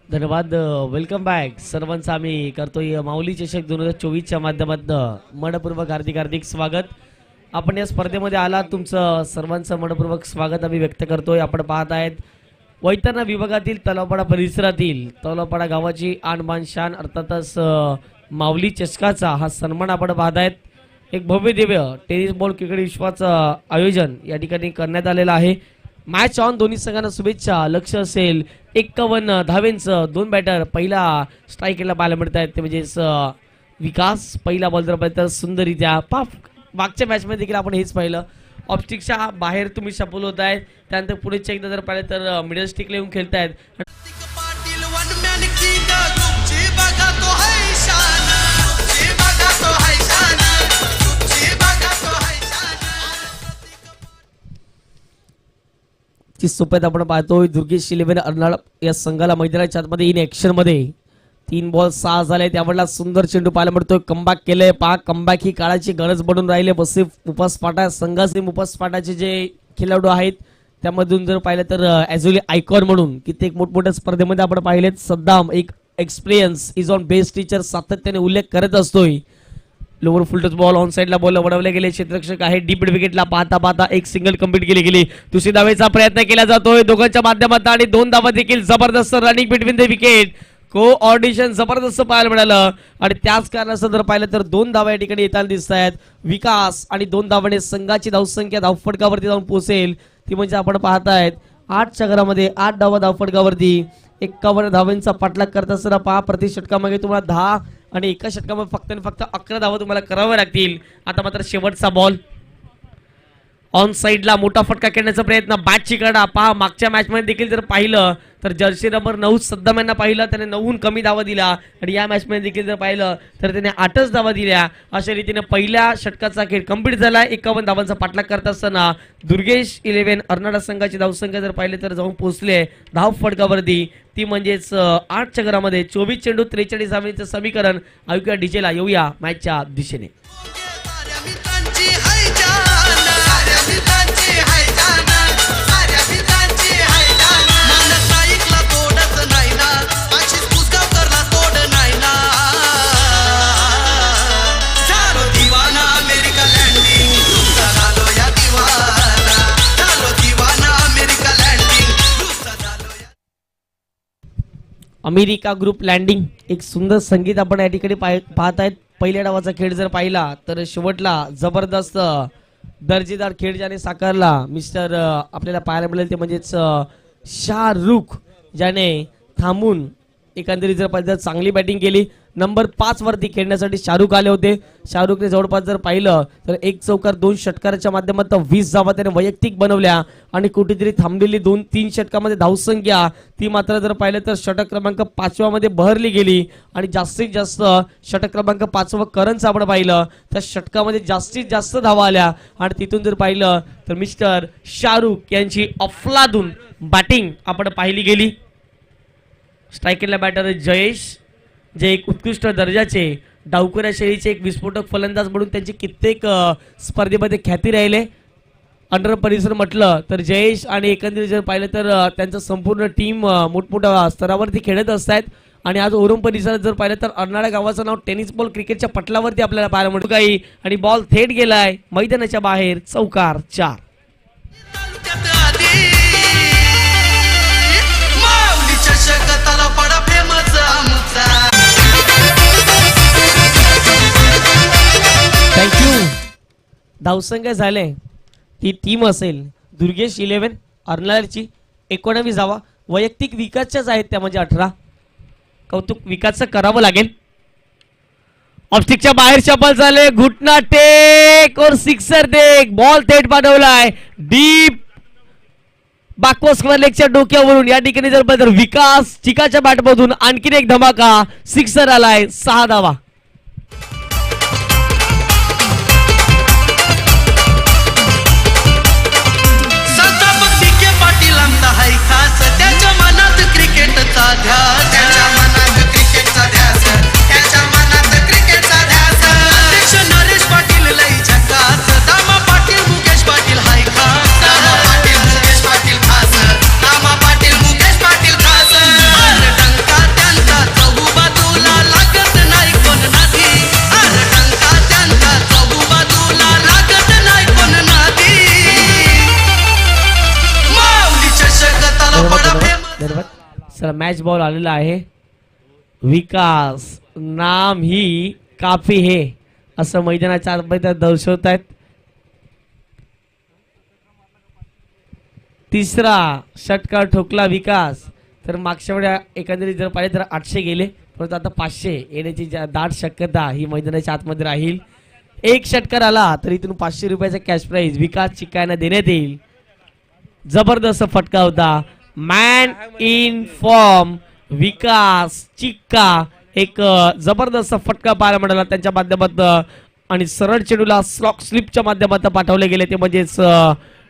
धन्यवाद. वेलकम बॅक सर्वांचं आम्ही करतोय माऊली चषक 2024च्या माध्यमातून मनपूर्वक हार्दिक स्वागत. आपण या स्पर्धेमध्ये आलात, तुमचं सर्वांचं मनपूर्वक स्वागत आम्ही व्यक्त करतोय. आपण पाहत आहेत वैतरणा विभागातील तलावपाडा परिसरातील तलावपाडा गावाची आणबान शान अर्थातच माऊली चषकाचा हा सन्मान आपण पाहत आहेत. एक भव्य दिव्य टेनिस बॉल क्रिकेट विश्वाचं आयोजन या ठिकाणी करण्यात आलेलं आहे. मॅच ऑन, दोन्ही संघांना शुभेच्छा. लक्ष असेल 51 धावेंचं. 2 बॅटर पहिला स्ट्राईकला पाहायला मिळत आहेत, ते म्हणजेच विकास पहिला बॉल जर सुंदररित्या मागच्या मॅचमध्ये देखील आपण हेच पाहिलं. ऑफस्टिकच्या बाहेर तुम्ही शपल होत आहेत, त्यानंतर पुढेच्या एकदा जर पाहिलं तर मिडल स्टिकला येऊन खेळतायत. ची सोप्यात आपण पाहतोय दुर्गेश 11 अर्नाळ या संघाला मैदानाच्या आतमध्ये इन ऍक्शन मध्ये 3 बॉल 6 झाले. त्यावेळेला सुंदर चेंडू पाहायला मिळतोय. कमबॅक केलंय. कमबॅक ही काळाची गरज बनून राहिले. बसे मुफास फाटा संघाचे मुफास फाटाचे जे खेळाडू आहेत त्यामधून जर पाहिलं तर ॲज्युअली आयकॉन म्हणून कित्येक मोठमोठ्या स्पर्धेमध्ये आपण पाहिलेत. सद्दाम एक experience is on best teacher सातत्याने उल्लेख करत असतोय. लोअर फुलटच बॉल ऑन साइडला बॉल वडवले गेले. क्षेत्ररक्षक आहे डीप विकेटला पाहता एक सिंगल कंप्लीट केली गेली. दुसरी धावेचा प्रयत्न केला जातोय दोघांच्या माध्यमातून आणि 2 धावा देखील. जबरदस्त running between the wicket. Coordination जबरदस्त पाहायला मिळालं आणि त्याच कारणास्तव जर पाहिलं तर 2 धावा या ठिकाणी येताना दिसत आहेत. विकास आणि 2 धावाने संघाची धावसंख्या धावफटकावरती जाऊन पोहोचेल, ती म्हणजे आपण पाहतायत 8 चक्रामध्ये 8 धावा धावफटकावरती. 51 धावांचा पाठलाग करत असताना पहा प्रति षटकामागे तुम्हाला 10 आणि एका षटकामध्ये फक्त आणि फक्त 11 धावा तुम्हाला कराव्या लागतील. आता मात्र शेवटचा बॉल ऑन साइडला मोठा फटका खेळण्याचा प्रयत्न. बॅटची कडा पहा मागच्या मॅच मध्ये देखील जर पाहिलं तर जर्सी नंबर 9 सद्दाम यांना पाहिलं त्याने 9हून कमी धावा दिला आणि या मॅच मध्ये देखील जर पाहिलं तर त्याने 8च धावा दिल्या. अशा रीतीने पहिल्या षटकाचा खेळ कंप्लीट झाला. 51 धावांचा पाठलाग करत असताना दुर्गेश 11 अर्नाळा संघाची धावसंख्या जर पाहिले तर जाऊन पोहोचले धाव फटकावरती, ती म्हणजेच 8 चक्रामध्ये 24 चेंडू 43 धावांचं समीकरण. ऐकूया डीजेला, येऊया मॅचच्या दिशेने. अमेरिका ग्रुप लँडिंग एक सुंदर संगीत आपण या ठिकाणी पाहत आहेत. पहिल्या डावाचा खेळ जर पाहिला तर शेवटला जबरदस्त दर्जेदार खेळ ज्याने साकारला मिस्टर आपल्याला पाहायला मिळेल ते म्हणजेच शाहरुख, ज्याने थांबून एकंदरीत जर पाहिलं तर चांगली बॅटिंग केली. नंबर 5 वरती खेळण्यासाठी शाहरुख आले होते. शाहरुखने जवळपास जर पाहिलं तर 1 चौकार 2 षटकाराच्या माध्यमातून 20 धावा त्याने वैयक्तिक बनवल्या आणि कुठेतरी थांबलेली 2-3 षटकामध्ये धावसंख्या ती मात्र जर पाहिलं तर षटक क्रमांक 5व्या मध्ये बहरली गेली आणि जास्तीत जास्त षटक क्रमांक 5वं करंज आपण पाहिलं तर षटकामध्ये जास्तीत जास्त धावा आल्या आणि तिथून जर पाहिलं तर मिस्टर शाहरुख यांची अफलातून बॅटिंग आपण पाहिली गेली. स्ट्रायकरला बॅटर जयेश, जे एक उत्कृष्ट दर्जाचे डावखुऱ्या शैलीचे एक विस्फोटक फलंदाज म्हणून त्यांची कित्येक स्पर्धेमध्ये ख्याती राहिले. अंडर परिसर म्हटलं तर जयेश आणि एकंदरीत जर पाहिलं तर त्यांचं संपूर्ण टीम मोठमोठ्या स्तरावरती खेळत असतात आणि आज ओरम परिसरात जर पाहिलं तर अर्नाळा गावाचं नाव टेनिस बॉल क्रिकेटच्या पटलावरती आपल्याला पाहायला मिळतं काही आणि बॉल थेट गेलाय मैदानाच्या बाहेर. चौकार 4. थँक्यू. धावसंख्या झाले ती टीम असेल दुर्गेश 11 अर्नाळची 19 धावा वैयक्तिक विकासच्याच आहेत त्या म्हणजे 18. कौतुक विकासचं करावं लागेल. ऑप्स्टिकच्या बाहेर शपल झाले घुटना टेक और सिक्सर देख बॉल थेट पाठवलाय डीप बाकवस लेगच्या डोक्यावरून या ठिकाणी जर बदल विकास चिकाच्या बॅटमधून आणखीन एक धमाका सिक्सर आलाय 6 धावा. त्याच्या मनात क्रिकेटचा ध्यास, त्याच्या मनात क्रिकेटचा ध्यास, त्याच्या मनात क्रिकेटचा ध्यास. अध्यक्ष नरेश पाटील लई झकास, दामा पाटील मुकेश पाटील हाय खास, दामा पाटील मुकेश पाटील खास, दामा पाटील मुकेश पाटील खास. अरे टंका त्यांचा चहू बाजूला लागत नाही कोण नादी, अरे टंका त्यांचा चहू बाजूला लागत नाही कोण नादी. माऊलीच्या शगताला पडा चला मॅच बॉल आलेला आहे. विकास नाम ही काफी है असं मैदानाच्या आतमध्ये दर्शवत आहेत. तिसरा षटकार ठोकला विकास तर मागच्या वेळा एकंदरीत जर पाहिले तर 800 गेले परंतु आता 500 येण्याची दाट शक्यता ही मैदानाच्या आतमध्ये राहील. एक षटकार आला तर इथून 500 रुपयाचा कॅश प्राइज विकास चिक्कायांना देण्यात येईल. जबरदस्त फटका होता. मॅन इन फॉर्म विकास चिक्का एक जबरदस्त फटका पाहायला मिळाला त्यांच्या माध्यमातून आणि सरळ चेंडूला स्लॉक स्लिपच्या माध्यमातून पाठवले गेले ते म्हणजेच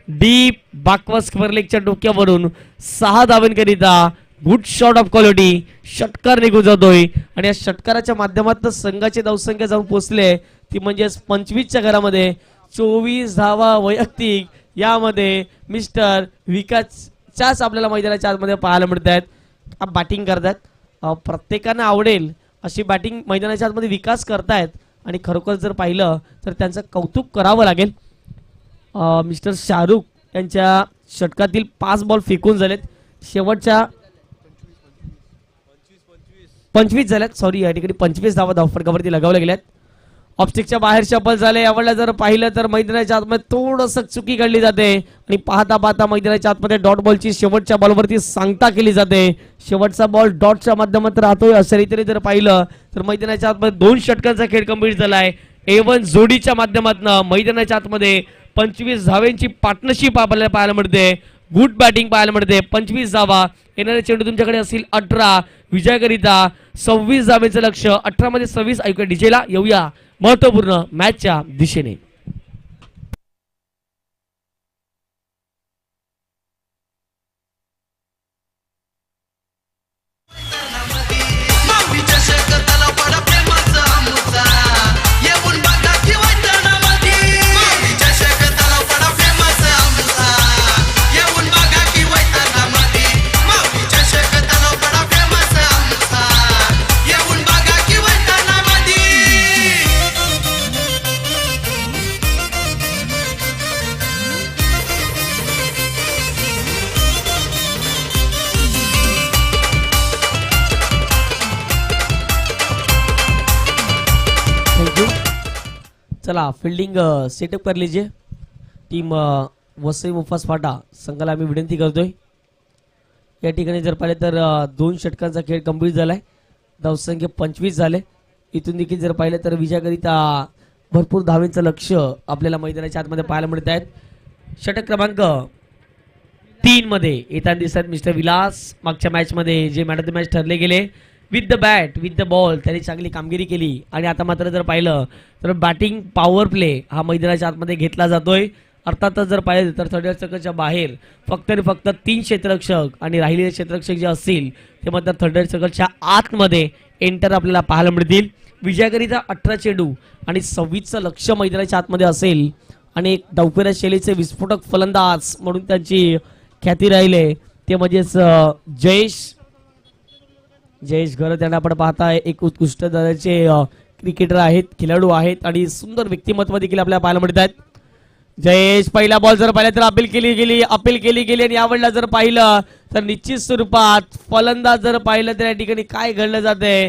डीप बाकवस लेगच्या डोक्यावरून 6 धावांकरिता गुड शॉट ऑफ क्वालिटी षटकार निघून जातोय आणि या षटकाराच्या माध्यमातून संघाची धावसंख्या जाऊन पोहोचले ती म्हणजेच 25च्या घरामध्ये 24 धावा वैयक्तिक यामध्ये मिस्टर विकास च्याच आपल्याला मैदानाच्या आतमध्ये पाहायला मिळत आहेत. बॅटिंग करतात प्रत्येकानं आवडेल अशी बॅटिंग मैदानाच्या आतमध्ये विकास करतायत आणि खरोखर जर पाहिलं तर त्यांचं कौतुक करावं लागेल. मिस्टर शाहरुख यांच्या षटकातील 5 बॉल फेकून झालेत. शेवटच्या 25 झाल्यात सॉरी या ठिकाणी 25 धावा धावफटकावरती लगावल्या गेल्यात. ऑप्स्टिकच्या बाहेर शपल झाले. यावेळेला जर पाहिलं तर मैदानाच्या आतमध्ये थोडंसं चुकी काढली जाते आणि पाहता पाहता मैदानाच्या आतमध्ये डॉट बॉलची शेवटच्या बॉलवरती सांगता केली जाते. शेवटचा बॉल डॉटच्या माध्यमातून राहतोय अशा रीतीने जर पाहिलं तर मैदानाच्या आतमध्ये 2 षटकांचा खेळ कंप्लीट झालाय. A1 जोडीच्या माध्यमातून मैदानाच्या आतमध्ये 25 धावांची पार्टनरशिप आपल्याला पाहायला मिळते. गुड बॅटिंग पाहायला मिळते. 25 धावा येणारे चेंडू तुमच्याकडे असतील 18 विजयाकरिता 26 धावेचं लक्ष 18 मध्ये 26 ऐकूया डीजेला येऊया महत्वपूर्ण मॅचच्या दिशेने. चला फिल्डिंग सेटअप कर लीजिए टीम वसई मुफास फाटा संघाला आम्ही विनंती करतोय. या ठिकाणी जर पाहिले तर 2 षटकांचा खेळ कंप्लीट झालाय. धावसंख्या 25 झाले. इथून देखील जर पाहिलं तर विजयाकरिता भरपूर धावेंचं लक्ष आपल्याला मैदानाच्या आतमध्ये पाहायला मिळत आहेत. षटक क्रमांक 3 मध्ये येताना दिसत मिस्टर विलास. मागच्या मॅच मध्ये जे मॅन ऑफ द मॅच ठरले गेले with the bat with the ball त्यांनी चांगली कामगिरी केली. आणि आता मात्र जर पाहिलं तर बॅटिंग पॉवर प्ले हा मैदानाच्या आतमध्ये घेतला जातोय. अर्थातच जर पाहिलं तर थर्ड सर्कलच्या बाहेर फक्त आणि फक्त 3 क्षेत्ररक्षक आणि राहिलेले क्षेत्ररक्षक जे असतील ते मात्र थर्ड सर्कलच्या आतमध्ये एंटर आपल्याला पाहायला मिळतील. विजयाकरिता 18 चेंडू आणि 26चं लक्ष मैदानाच्या आतमध्ये असेल. आणि एक डावपेरा शैलीचे विस्फोटक फलंदाज म्हणून त्यांची ख्याती राहिले ते म्हणजेच जयेश गरज यांना आपण पाहताय. एक उत्कृष्ट दर्जाचे क्रिकेटर आहेत, खेळाडू आहेत आणि सुंदर व्यक्तिमत्व देखील आपल्याला पाहायला मिळत आहेत. जयेश पहिला बॉल जर पाहिला तर अपील केली गेली आणि यावेळेला जर पाहिलं तर निश्चित स्वरूपात फलंदाज जर पाहिलं तर या ठिकाणी काय घडलं जाते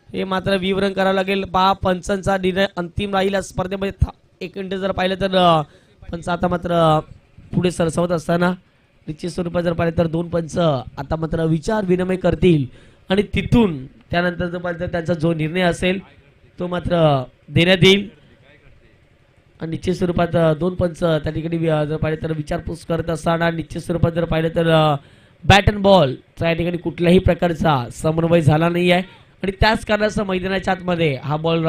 हे मात्र विवरण करावं लागेल. पंचांचा निर्णय अंतिम राहिला स्पर्धेमध्ये. एक मिनिट जर पाहिलं तर पंच आता मात्र पुढे सरसवत असताना निश्चित स्वरूपात जर पाहिलं तर 2 पंच आता मात्र विचार विनिमय करतील आणि तिथून त्यानंतर जर पाहिलं तर त्यांचा जो निर्णय असेल तो मात्र देण्यात येईल. आणि निश्चित स्वरूपात 2 पंच त्या ठिकाणी जर पाहिलं तर विचारपूस करत असताना निश्चित स्वरूपात जर पाहिलं तर बॅट अँड बॉल या ठिकाणी कुठल्याही प्रकारचा समन्वय झाला नाही आहे. आणि त्याच कारणास्तव मैदानाच्या आतमध्ये हा बॉल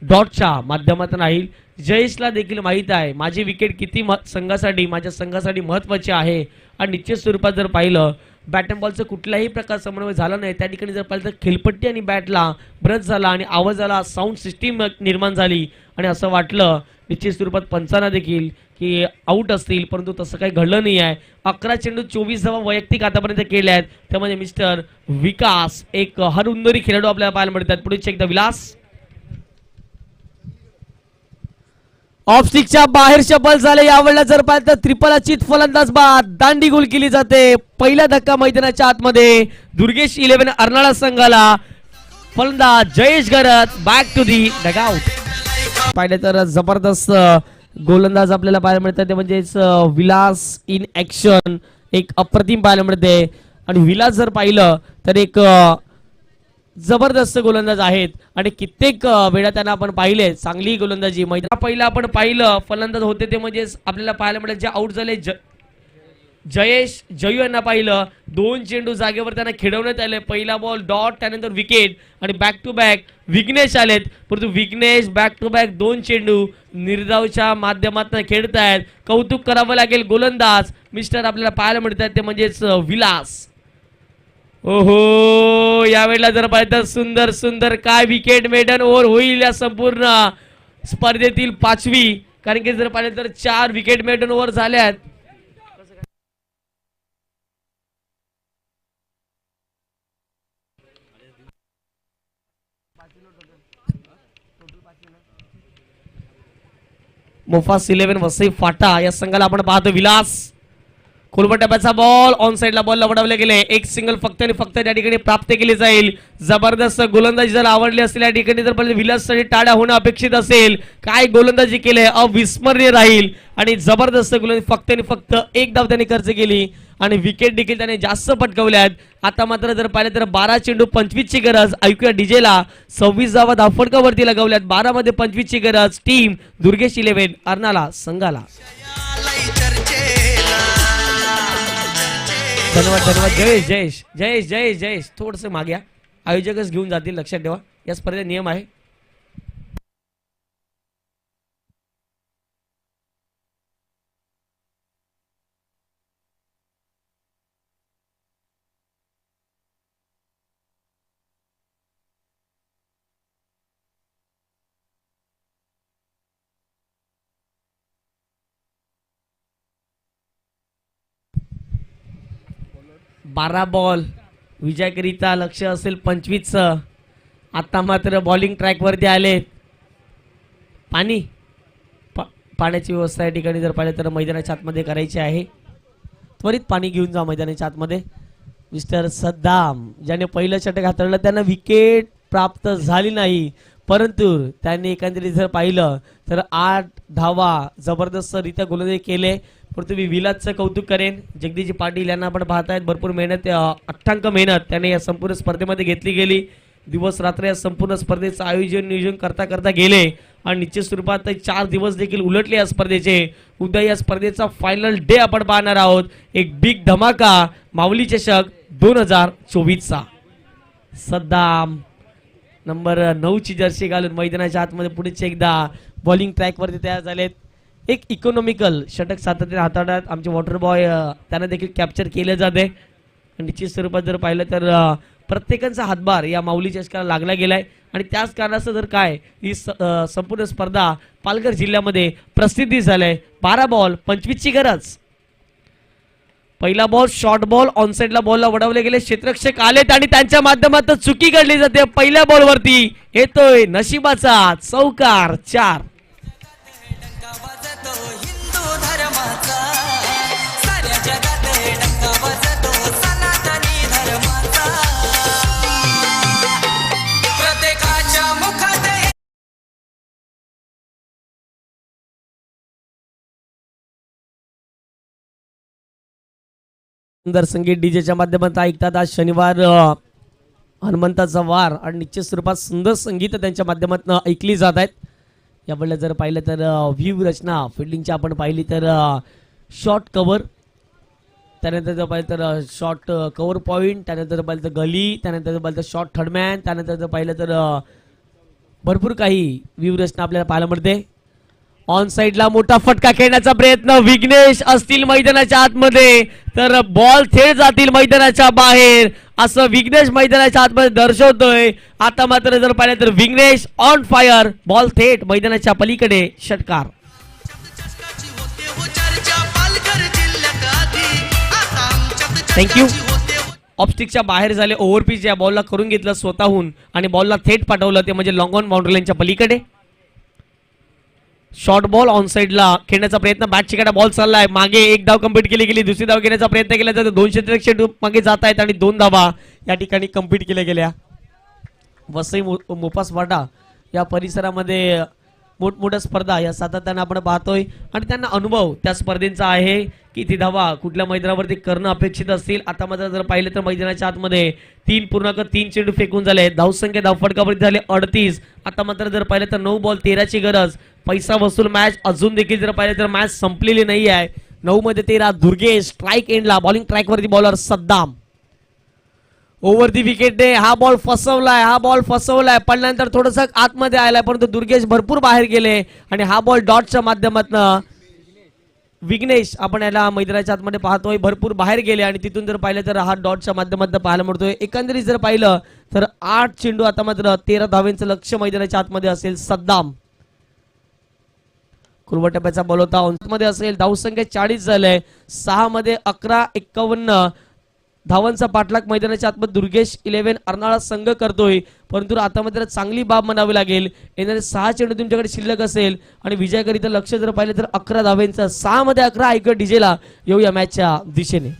डॉटच्या माध्यमातून राहील. जयेशला देखील माहीत आहे माझी विकेट किती माझ्या संघासाठी महत्त्वाची आहे. आणि निश्चित स्वरूपात जर पाहिलं बॅट अँड बॉलचं कुठल्याही प्रकार समन्वय झाला नाही. त्या ठिकाणी जर पाहिलं तर खेळपट्टी आणि बॅटला ब्रश झाला आणि आवाजाला साऊंड सिस्टीम निर्माण झाली आणि असं वाटलं निश्चित स्वरूपात पंचांना देखील की आऊट असतील, परंतु तसं काही घडलं नाही आहे. 11 चेंडू 24 धावा वैयक्तिक आतापर्यंत केल्या आहेत. त्यामध्ये मिस्टर विकास एक हरहुन्नरी खेळाडू आपल्याला पाहायला मिळतात. पुढे एकदा विलास ऑफ स्टिकच्या बाहेरच्या बॉल झाले. यावेळेला जर पाहिलं तर त्रिपल अचित फलंदाज बाद दांडी गोल केली जाते. पहिला धक्का मैदानाच्या आतमध्ये दुर्गेश 11 अर्नाळा संघाला. फलंदाज Jayesh Garat back to the dugout. पाहिलं तर जबरदस्त गोलंदाज आपल्याला पाहायला मिळतात ते म्हणजेच विलास इन ऍक्शन एक अप्रतिम पाहायला मिळते. आणि विलास जर पाहिलं तर एक जबरदस्त गोलंदाज आहेत आणि कित्येक वेळा त्यांना आपण पाहिले चांगली गोलंदाजी. पहिला आपण पाहिलं फलंदाज होते ते म्हणजे आपल्याला पाहायला मिळेल जे आउट झाले जयू यांना पाहिलं. 2 चेंडू जागेवर त्यांना खेळवण्यात आले. पहिला बॉल डॉट त्यानंतर विकेट आणि बॅक टू बॅक विघ्नेश आलेत. परंतु विघ्नेश बॅक टू बॅक 2 चेंडू निर्धावच्या माध्यमातून खेळतायत. कौतुक करावं लागेल गोलंदाज मिस्टर आपल्याला पाहायला मिळतात ते म्हणजेच विलास. ओहो यावेळेला जर पाहिलं तर सुंदर सुंदर काय विकेट मेडन ओव्हर होईल या संपूर्ण स्पर्धेतील 5वी. कारण की जर पाहिलं तर 4 विकेट मेडन ओव्हर झाल्यात. मुफास 11 वसई फाटा या संघाला आपण पाहतो. विलास खोलबट टप्प्याचा बॉल ऑन साइडला बॉल लवडवले गेले. एक सिंगल फक्त आणि फक्त त्या ठिकाणी प्राप्त केली जाईल. जबरदस्त गोलंदाजी जर आवडली असेल या ठिकाणी जर विलाससाठी टाळ्या होणं अपेक्षित असेल. काय गोलंदाजी केले अविस्मरणीय राहील. आणि जबरदस्त गोलंदाजी फक्त आणि फक्त 1 धाव त्यांनी खर्च केली आणि विकेट देखील त्याने जास्त पटकवल्यात. आता मात्र जर पाहिलं तर 12 चेंडू 25 ची गरज. ऐकूया डीजेला 26 धावा धावफटकावरती लगवल्यात. 12 मध्ये 25 ची गरज टीम दुर्गेश 11 अर्नाळा संघाला. धन्यवाद धन्यवाद जयेश जयेश जयेश जयेश जयेश थोडस माग्या आयोजकच घेऊन जातील लक्षात ठेवा. या स्पर्धेचा नियम आहे. बारा बॉल विजयाकरिता लक्ष असेल 25चं. आता मात्र बॉलिंग ट्रॅक वरती आले. पाण्याची व्यवस्था या ठिकाणी जर पाहिलं तर मैदानाच्या आतमध्ये करायची आहे. त्वरित पाणी घेऊन जा मैदानाच्या आतमध्ये. मिस्टर सद्दाम ज्याने पहिलं षटक हाताळलं त्यांना विकेट प्राप्त झाली नाही. परंतु त्यांनी एकंदरीत जर पाहिलं तर 8 धावा जबरदस्तरित्या गोलंदाजी केले. परंतु मी विलासचं कौतुक करेन. जगदीश पाटील यांना आपण पाहतायत भरपूर मेहनत, अट्टांक मेहनत त्याने या संपूर्ण स्पर्धेमध्ये घेतली गेली. दिवस रात्र या संपूर्ण स्पर्धेचं आयोजन नियोजन करता करता गेले आणि निश्चित स्वरूपात 4 दिवस देखील उलटले या स्पर्धेचे. उद्या या स्पर्धेचा फायनल डे आपण पाहणार आहोत. एक बिग धमाका माऊली चषक 2024चा. सद्दाम नंबर 9 ची जर्सी घालून मैदानाच्या आतमध्ये पुढेच एकदा बॉलिंग ट्रॅकवरती तयार झालेत. एक इकॉनॉमिकल षटक सातत्याने हाताळतात आमचे वॉटर बॉय, त्यांना देखील कॅप्चर केले जाते. निश्चित स्वरूपात जर पाहिलं तर प्रत्येकाचा हातभार या माऊली चषकाला लागला गेलाय आणि त्याच कारणास्तव जर काय ही संपूर्ण स्पर्धा पालघर जिल्ह्यामध्ये प्रसिद्धी झाली. 12 बॉल 25 ची गरज. पहिला बॉल शॉर्ट बॉल ऑनसाइडला बॉलला वडवले गेले. क्षेत्ररक्षक आलेत आणि त्यांच्या माध्यमातून चुकी घडली जाते. पहिल्या बॉलवरती येतोय नशिबाचा चौकार. 4 सुंदर संगीत डीजेच्या माध्यमातून ऐकतात. आज शनिवार हनुमंताचा वार आणि निश्चित स्वरूपात सुंदर संगीत त्यांच्या माध्यमातून ऐकली जात आहेत. यावेळेला जर पाहिलं तर व्ह्यू रचना फिल्डिंगची आपण पाहिली तर शॉर्ट कव्हर, त्यानंतर जर पाहिलं तर शॉर्ट कव्हर पॉईंट, त्यानंतर जर पाहिलं तर गली, त्यानंतर जर पाहिलं तर शॉर्ट थर्डमॅन, त्यानंतर जर पाहिलं तर भरपूर काही व्ह्यू रचना आपल्याला पाहायला मिळते. ऑन साइडला मोठा फटका खेळण्याचा प्रयत्न. विघ्नेश असतील मैदानाच्या आतमध्ये तर बॉल थेट जातील मैदानाच्या बाहेर असं विघ्नेश मैदानाच्या आतमध्ये दर्शवतोय. आता मात्र जर पाहिलं तर विघ्नेश ऑन फायर, बॉल थेट मैदानाच्या पलीकडे. षटकार. थँक्यू. ऑफस्टिकच्या बाहेर झाले. ओव्हरपिच या बॉलला करून घेतलं स्वतःहून आणि बॉलला थेट पाठवलं, ते म्हणजे लॉंग ऑन बाउंड्री लाईनच्या पलीकडे. शॉर्ट बॉल ऑन साइडला खेळण्याचा प्रयत्न. बॅट चिकाटा बॉल चाललाय मागे. एक धाव कंप्लीट केली गेली. दुसरी धाव घेण्याचा प्रयत्न केला जातो. 2 क्षेत्ररक्षक मागे जात आहेत आणि 2 धावा या ठिकाणी कंप्लीट केल्या गेल्या. वसई मोपास वाटा या परिसरामध्ये मोठमोठ्या स्पर्धा या सातत्याने आपण पाहतोय आणि त्यांना अनुभव त्या स्पर्धेचा आहे. किती धावा कुठल्या मैदानावरती करणं अपेक्षित असतील. आता मात्र जर पाहिलं तर मैदानाच्या आतमध्ये 3.3 चेंडू फेकून झाले. धावसंख्या धावफटकावरती झाले 38. आता मात्र जर पाहिलं तर 9 बॉल 13 ची गरज. पैसा वसूल मॅच अजून देखील जर पाहिलं तर मॅच संपलेली नाही आहे. 9 मध्ये 13. दुर्गेश स्ट्राईक एंडला बॉलिंग ट्रॅकवरती. बॉलर सद्दाम ओव्हर दी विकेटने हा बॉल फसवलाय. पडल्यानंतर थोडस आतमध्ये आलाय परंतु दुर्गेश भरपूर बाहेर गेले आणि हा बॉल डॉटच्या माध्यमातून विघ्नेश आपण याला मैदानाच्या आतमध्ये पाहतोय भरपूर बाहेर गेले आणि तिथून जर पाहिलं तर हा डॉटच्या माध्यमातून पाहायला मिळतोय. एकंदरीत जर पाहिलं तर 8 चेंडू आता मात्र 13 धावेंचं लक्ष मैदानाच्या आतमध्ये असेल. सद्दाम कुलवट टप्प्याचा बॉल होता. मध्ये असेल. धावसंख्या 40 झालंय. 6 मध्ये 11-51 धावांचा पाठलाग मैदानाच्या आतमध्ये दुर्गेश 11 अर्नाळा संघ करतोय. परंतु आता मात्र चांगली बाब म्हणावी लागेल. येणारे 6 चेंडू तुमच्याकडे शिल्लक असेल आणि विजयाकरिता लक्ष जर पाहिलं तर 11 धावेंचं. 6 मध्ये 11 ऐकत डीजेला येऊ या मॅचच्या दिशेने.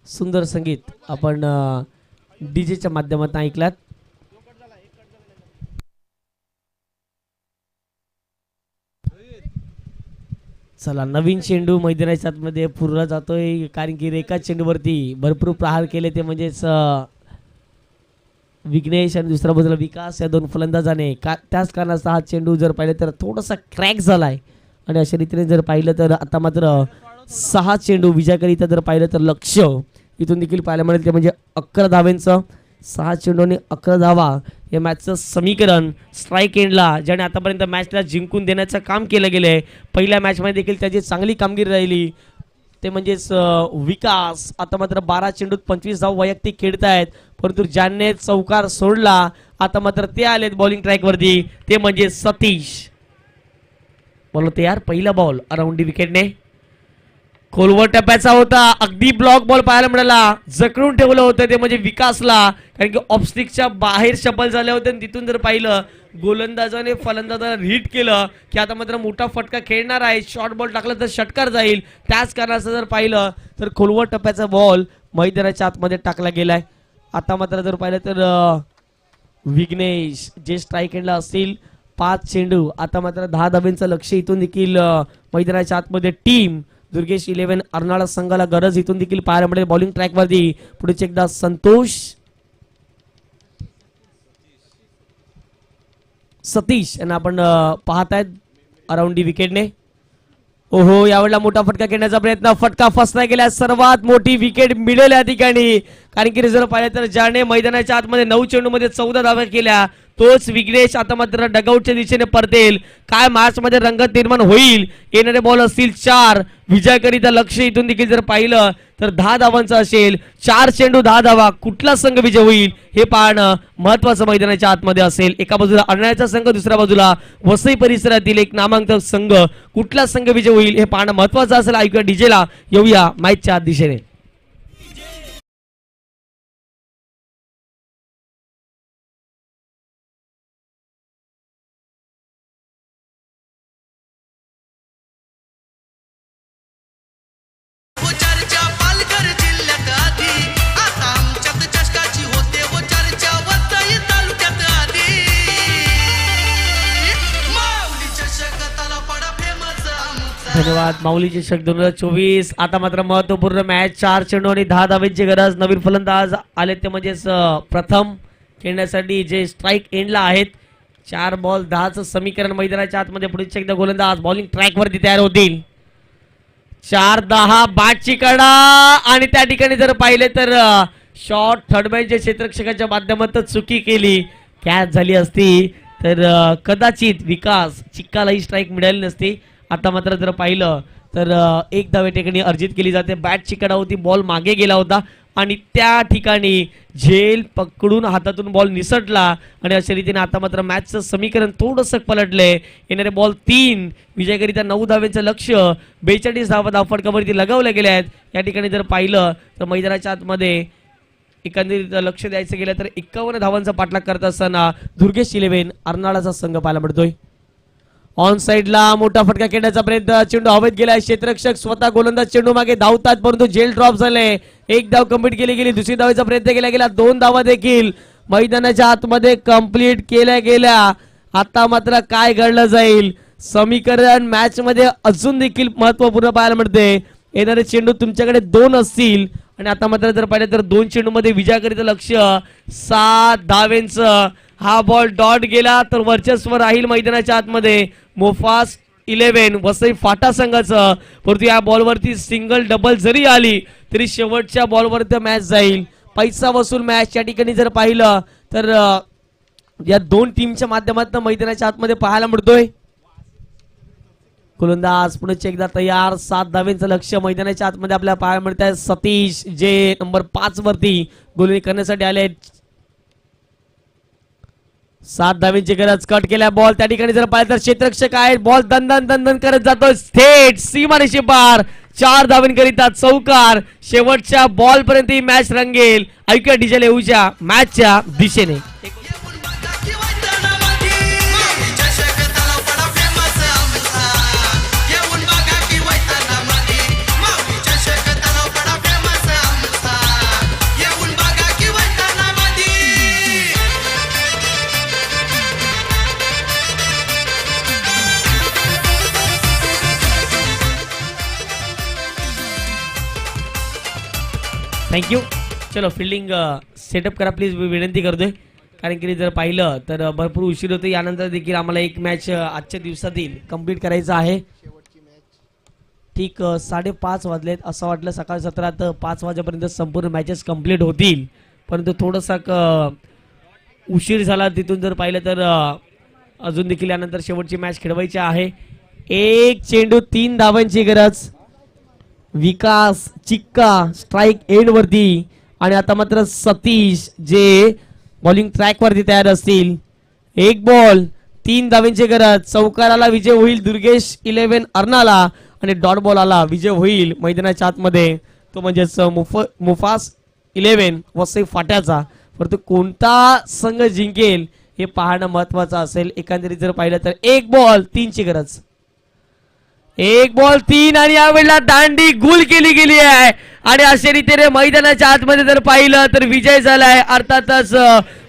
सुंदर संगीत आपण डीजेच्या माध्यमातून ऐकलात. चला नवीन चेंडू मैदानाच्या आतमध्ये पुरला जातोय कारण की एका चेंडूवरती भरपूर प्रहार केले ते म्हणजेच विघ्नेश आणि दुसऱ्या बाजूला विकास या 2 फलंदाजाने त्याच कारणास्तव हा चेंडू जर पाहिलं तर थोडासा क्रॅक झालाय आणि अशा रीतीने जर पाहिलं तर आता मात्र 6 चेंडू विजयाकरिता जर पाहिलं तर लक्ष इथून देखील पाहायला मिळेल ते म्हणजे 11 धावेंचं. 6 चेंडू आणि 11 धावा या मॅचचं समीकरण स्ट्राईक एंडला ज्याने आतापर्यंत मॅचला जिंकून देण्याचं काम केलं गेलं आहे. पहिल्या मॅचमध्ये देखील त्याची चांगली कामगिरी राहिली ते म्हणजेच विकास. आता मात्र 12 चेंडूत 25 धाव वैयक्तिक खेळतायत, परंतु ज्यांनी चौकार सोडला आता मात्र ते आलेत बॉलिंग ट्रॅकवरती, ते म्हणजे सतीश. बोलो तयार, पहिला बॉल अराउंड विकेटने खोलवर टप्प्याचा होता, अगदी ब्लॉक बॉल पाहायला मिळाला, जखडून ठेवलं होतं ते म्हणजे विकासला, कारण की ऑफस्टिकच्या बाहेर शफल झाले होते आणि तिथून जर पाहिलं गोलंदाजाने फलंदाजाला हिट केलं की आता मात्र मोठा फटका खेळणार आहे, शॉर्ट बॉल टाकला तर षटकार जाईल. त्याच कारणाचं जर पाहिलं तर खोलवर टप्प्याचा बॉल मैदानाच्या आतमध्ये टाकला गेलाय. आता मात्र जर पाहिलं तर विघ्नेश जे स्ट्राईक एंडला असतील, 5 चेंडू, आता मात्र 10 धाब्यांचं लक्ष इथून देखील मैदानाच्या आतमध्ये टीम दुर्गेश 11 अर्नाळा संघाला गरज इथून देखील पाहायला मिळेल. बॉलिंग ट्रॅकवरती पुढे एकदा संतोष, सतीश यांना आपण पाहतायत अराउंड दी विकेटने. ओहो, यावेळेला मोठा फटका खेळण्याचा प्रयत्न, फटका फसला गेला. सर्वात मोठी विकेट मिळेल या ठिकाणी, कारण की रिझर्व्ह पाहिलं तर ज्याने मैदानाच्या आतमध्ये 9 चेंडूमध्ये 14 धावा केल्या तोच विघ्नेश आता मात्र डगआउटच्या दिशेने परतेल. काय मॅच मध्ये रंगत निर्माण होईल. येणारे बॉल असतील 4 विजयाकरिता लक्ष इथून देखील जर पाहिलं तर 10 धावांचं असेल. 4 चेंडू 10 धावा, कुठला संघ विजय होईल हे पाहणं महत्वाचं मैदानाच्या आतमध्ये असेल. एका बाजूला अर्नाळ्याचा संघ, दुसऱ्या बाजूला वसई परिसरातील एक नामांकित संघ, कुठला संघ विजय होईल हे पाहणं महत्वाचं असेल. ऐकूया डीजेला, येऊया मॅचच्या दिशेने. वो चर्चा पालघर जिल्ह्यात आधी, आता आमच्यात चषकाची होते वो चर्चा वसई तालुक्यात आधी. माऊली चषकाला पडा फेमस आमचा. धन्यवाद. माऊली चषक 2024 आता मात्र महत्वपूर्ण मॅच. 4 चेंडू आणि 10 धावेची गरज. नवीन फलंदाज आले ते म्हणजेच प्रथम खेळण्यासाठी जे स्ट्राईक एंडला आहेत. 4 बॉल 10चं समीकरण मैदानाच्या आतमध्ये. पुढे एकदा गोलंदाज बॉलिंग ट्रॅकवरती तयार होतील. 4-10 बॅटची कडा आणि त्या ठिकाणी जर पाहिले तर शॉर्ट थर्डमॅनच्या क्षेत्ररक्षकाच्या माध्यमातून चुकी केली, कॅच झाली असती तर कदाचित विकास चिक्कालाही स्ट्राईक मिळाली नसती. आता मात्र जर पाहिलं तर एक धावे ठिकाणी अर्जित केली जाते. बॅटची कडा होती, बॉल मागे गेला होता आणि त्या ठिकाणी झेल पकडून हातातून बॉल निसटला आणि अशा रीतीने आता मात्र मॅचचं समीकरण थोडंसं पलटलंय. येणारे बॉल 3 विजयाकरिता 9 धावेचं लक्ष, 42 धावा धावफटकावरती लगावल्या गेल्या आहेत. या ठिकाणी जर पाहिलं तर मैदानाच्या आतमध्ये एकंदरीत लक्ष द्यायचं गेलं तर 51 धावांचा पाठलाग करत असताना दुर्गेश 11 अर्नाळाचा संघ पाहायला मिळतोय. ऑन साइडला मोठा फटका खेळण्याचा प्रयत्न, चेंडू हवेत गेलाय. क्षेत्ररक्षक स्वतः गोलंदाज चेंडू मागे धावतात, परंतु झेल ड्रॉप झाले. एक धाव कंप्लीट केली गेली, दुसरी धावेचा प्रयत्न केला गेला. 2 धावा देखील मैदानाच्या आतमध्ये कंप्लीट केल्या गेल्या. आता मात्र काय घडलं जाईल, समीकरण मॅच मध्ये अजून देखील महत्वपूर्ण पाहायला मिळते. येणारे चेंडू तुमच्याकडे 2 असतील आणि आता मात्र जर पाहिलं तर 2 चेंडू मध्ये विजयाकरिता लक्ष 7 धावेंचं. हा बॉल डॉट गेला तर वर्चस्व राहील मैदानाच्या आतमध्ये मोफास 11 वसई फाटा संघाचं. परंतु या बॉलवरती सिंगल डबल जरी आली तरी शेवटच्या बॉलवरती मॅच जाईल. पैसा वसूल मॅच या ठिकाणी जर पाहिलं तर या 2 टीमच्या माध्यमातून मैदानाच्या आतमध्ये पाहायला मिळतोय. गोलंदाज पुढे एकदा तयार. 7 धावेंचं लक्ष मैदानाच्या आतमध्ये आपल्याला पाहायला मिळत आहे. सतीश जे नंबर 5 वरती गोलंदाजी करण्यासाठी आले. 7 धावेंची गरज. कट केल्या बॉल त्या ठिकाणी जर पाहिलं तर क्षेत्ररक्षक आहे. बॉल दणदण करत जातो थेट सीमारेषे पार. 4 धावेंकरिता चौकार. शेवटच्या बॉल पर्यंत ही मॅच रंगेल. ऐकूया डीजे येऊच्या मॅचच्या दिशेने. येऊन बघा की मैदानामध्ये, माऊली चषकाला पडा फेमस आमचा. येऊन बघा की मैदानामध्ये, माऊली चषकाला पडा फेमस आमचा. येऊन बघा की मैदानामध्ये. थँक्यू. चलो फिल्डिंग सेटअप करा प्लीज, विनंती करतोय. कारण की जर पाहिलं तर भरपूर उशीर होतो. यानंतर देखील आम्हाला एक मॅच आजच्या दिवसातील कंप्लीट करायचं आहे. ठीक 5:30 वाजलेत. असं वाटलं सकाळ सत्रात 5 वाजेपर्यंत संपूर्ण मॅचेस कंप्लीट होतील, परंतु थोडासा उशीर झाला तिथून जर पाहिलं तर अजून देखील यानंतर शेवटची मॅच खेळवायची आहे. एक चेंडू 3 धावांची गरज. विकास चिक्का स्ट्राईक एंड वरती आणि आता मात्र सतीश जे बॉलिंग ट्रॅक वरती तयार असतील. एक बॉल 3 धावांची गरज. चौकाराला विजय होईल दुर्गेश 11 अर्नाला आणि डॉट बॉल आला विजय होईल मैदानाच्या आतमध्ये तो म्हणजेच मुफास 11 वसई फाट्याचा. परंतु कोणता संघ जिंकेल हे पाहणं महत्वाचं असेल. एकंदरीत जर पाहिलं तर 1 बॉल 3 ची गरज. 1 बॉल 3 आणि यावेळेला दांडी गुल केली गेली आहे आणि अशा रीतीने मैदानाच्या आतमध्ये जर पाहिलं तर विजय झालाय अर्थातच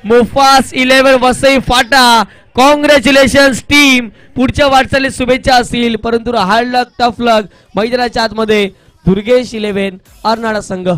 मुफास 11 वसई फाटा. Congratulations team. पुढच्या वाटचालीत शुभेच्छा असतील परंतु हार्ड लक टफ लक मैदानाच्या आतमध्ये दुर्गेश 11 अर्नाळा संघ.